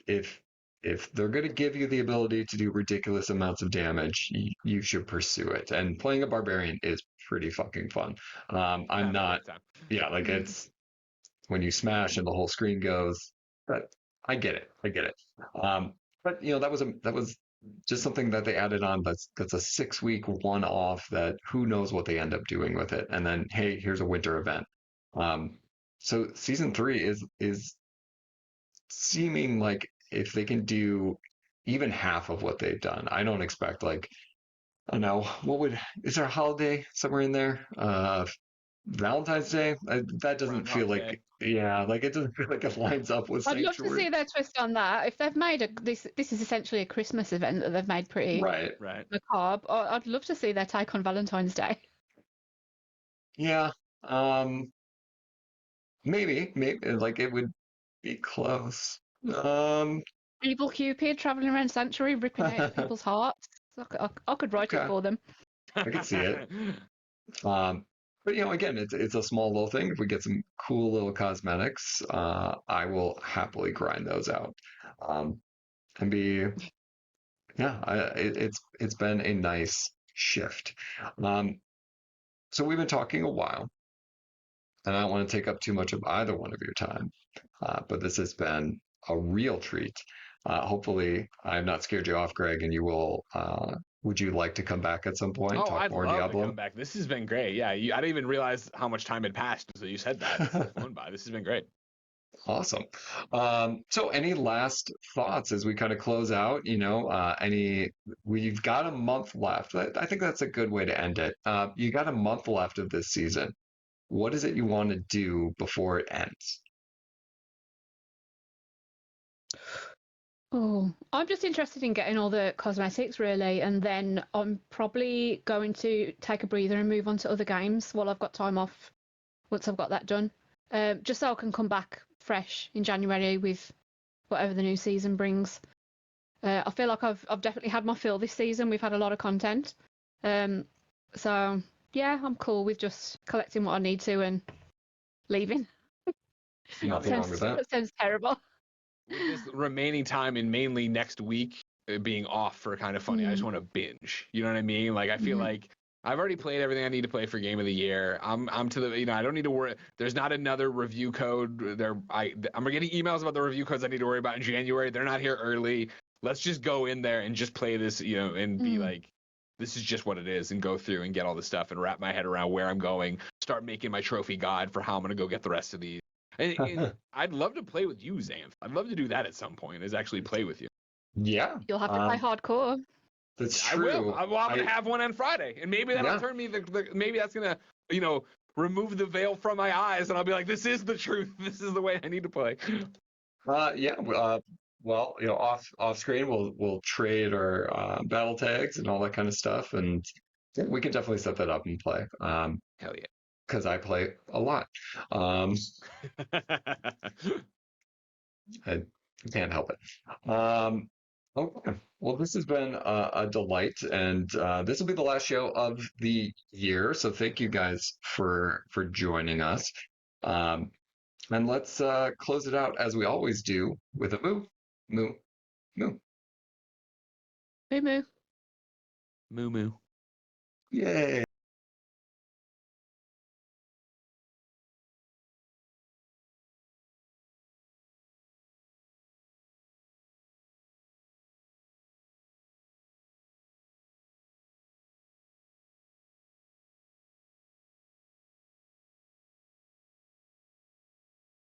if if they're going to give you the ability to do ridiculous amounts of damage, you should pursue it. And playing a barbarian is pretty fucking fun. I'm not, yeah, like it's when you smash and the whole screen goes. But I get it, I get it. But you know that was just something that they added on. That's a 6 week one off. That who knows what they end up doing with it. And then hey, here's a winter event. Um, so season three is seeming like if they can do even half of what they've done, I don't expect like I don't know is there a holiday somewhere in there? Valentine's Day? That doesn't feel Groundhog like Day. yeah, like it doesn't feel like it lines up with I'd love to Sanctuary. see their twist on that. If they've made this is essentially a Christmas event that they've made pretty Right. macabre. I'd love to see their take on Valentine's Day. Yeah. Um maybe like it would be close. Evil Cupid traveling around Sanctuary, ripping out people's hearts. I could write it Okay. for them. I can see it. But you know, again, it's a small little thing. If we get some cool little cosmetics, I will happily grind those out. Um, and be yeah, it's been a nice shift. Um, so we've been talking a while, and I don't want to take up too much of either one of your time, but this has been a real treat. Hopefully, I've not scared you off, Greg, and you will. Would you like to come back at some point, Oh, talk I'd more love to Diablo? come back. This has been great. Yeah, I didn't even realize how much time had passed until you said that. It's flown by. This has been great. Awesome. So any last thoughts as we kind of close out? You know, we've got a month left. I think that's a good way to end it. You got a month left of this season. What is it you want to do before it ends? Oh, I'm just interested in getting all the cosmetics really, and then I'm probably going to take a breather and move on to other games while I've got time off. Once I've got that done, just so I can come back fresh in January with whatever the new season brings. I feel like I've definitely had my fill this season. We've had a lot of content, so yeah, I'm cool with just collecting what I need to and leaving. Nothing wrong with that. That sounds terrible. With this remaining time and mainly next week being off for kind of funny, I just want to binge. You know what I mean? Like I feel like I've already played everything I need to play for Game of the Year. I'm to the, I don't need to worry. There's not another review code. I'm getting emails about the review codes I need to worry about in January. They're not here early. Let's just go in there and just play this, and be like, this is just what it is, and go through and get all the stuff and wrap my head around where I'm going. Start making my trophy guide for how I'm gonna go get the rest of these. And I'd love to play with you, Xanth. I'd love to do that at some point. Is actually play with you. Yeah. You'll have to play hardcore. That's I true. will. I'm gonna have one on Friday, and maybe that'll turn me. Maybe that's gonna, remove the veil from my eyes, and I'll be like, this is the truth. This is the way I need to play. Yeah. Well, off screen, we'll trade our battle tags and all that kind of stuff, and yeah, we can definitely set that up and play. Hell yeah. Because I play a lot. I can't help it. Okay. Well, this has been a delight, and this will be the last show of the year. So thank you guys for joining us. And let's close it out as we always do with a moo, moo, moo. Moo moo. Moo moo. Yay!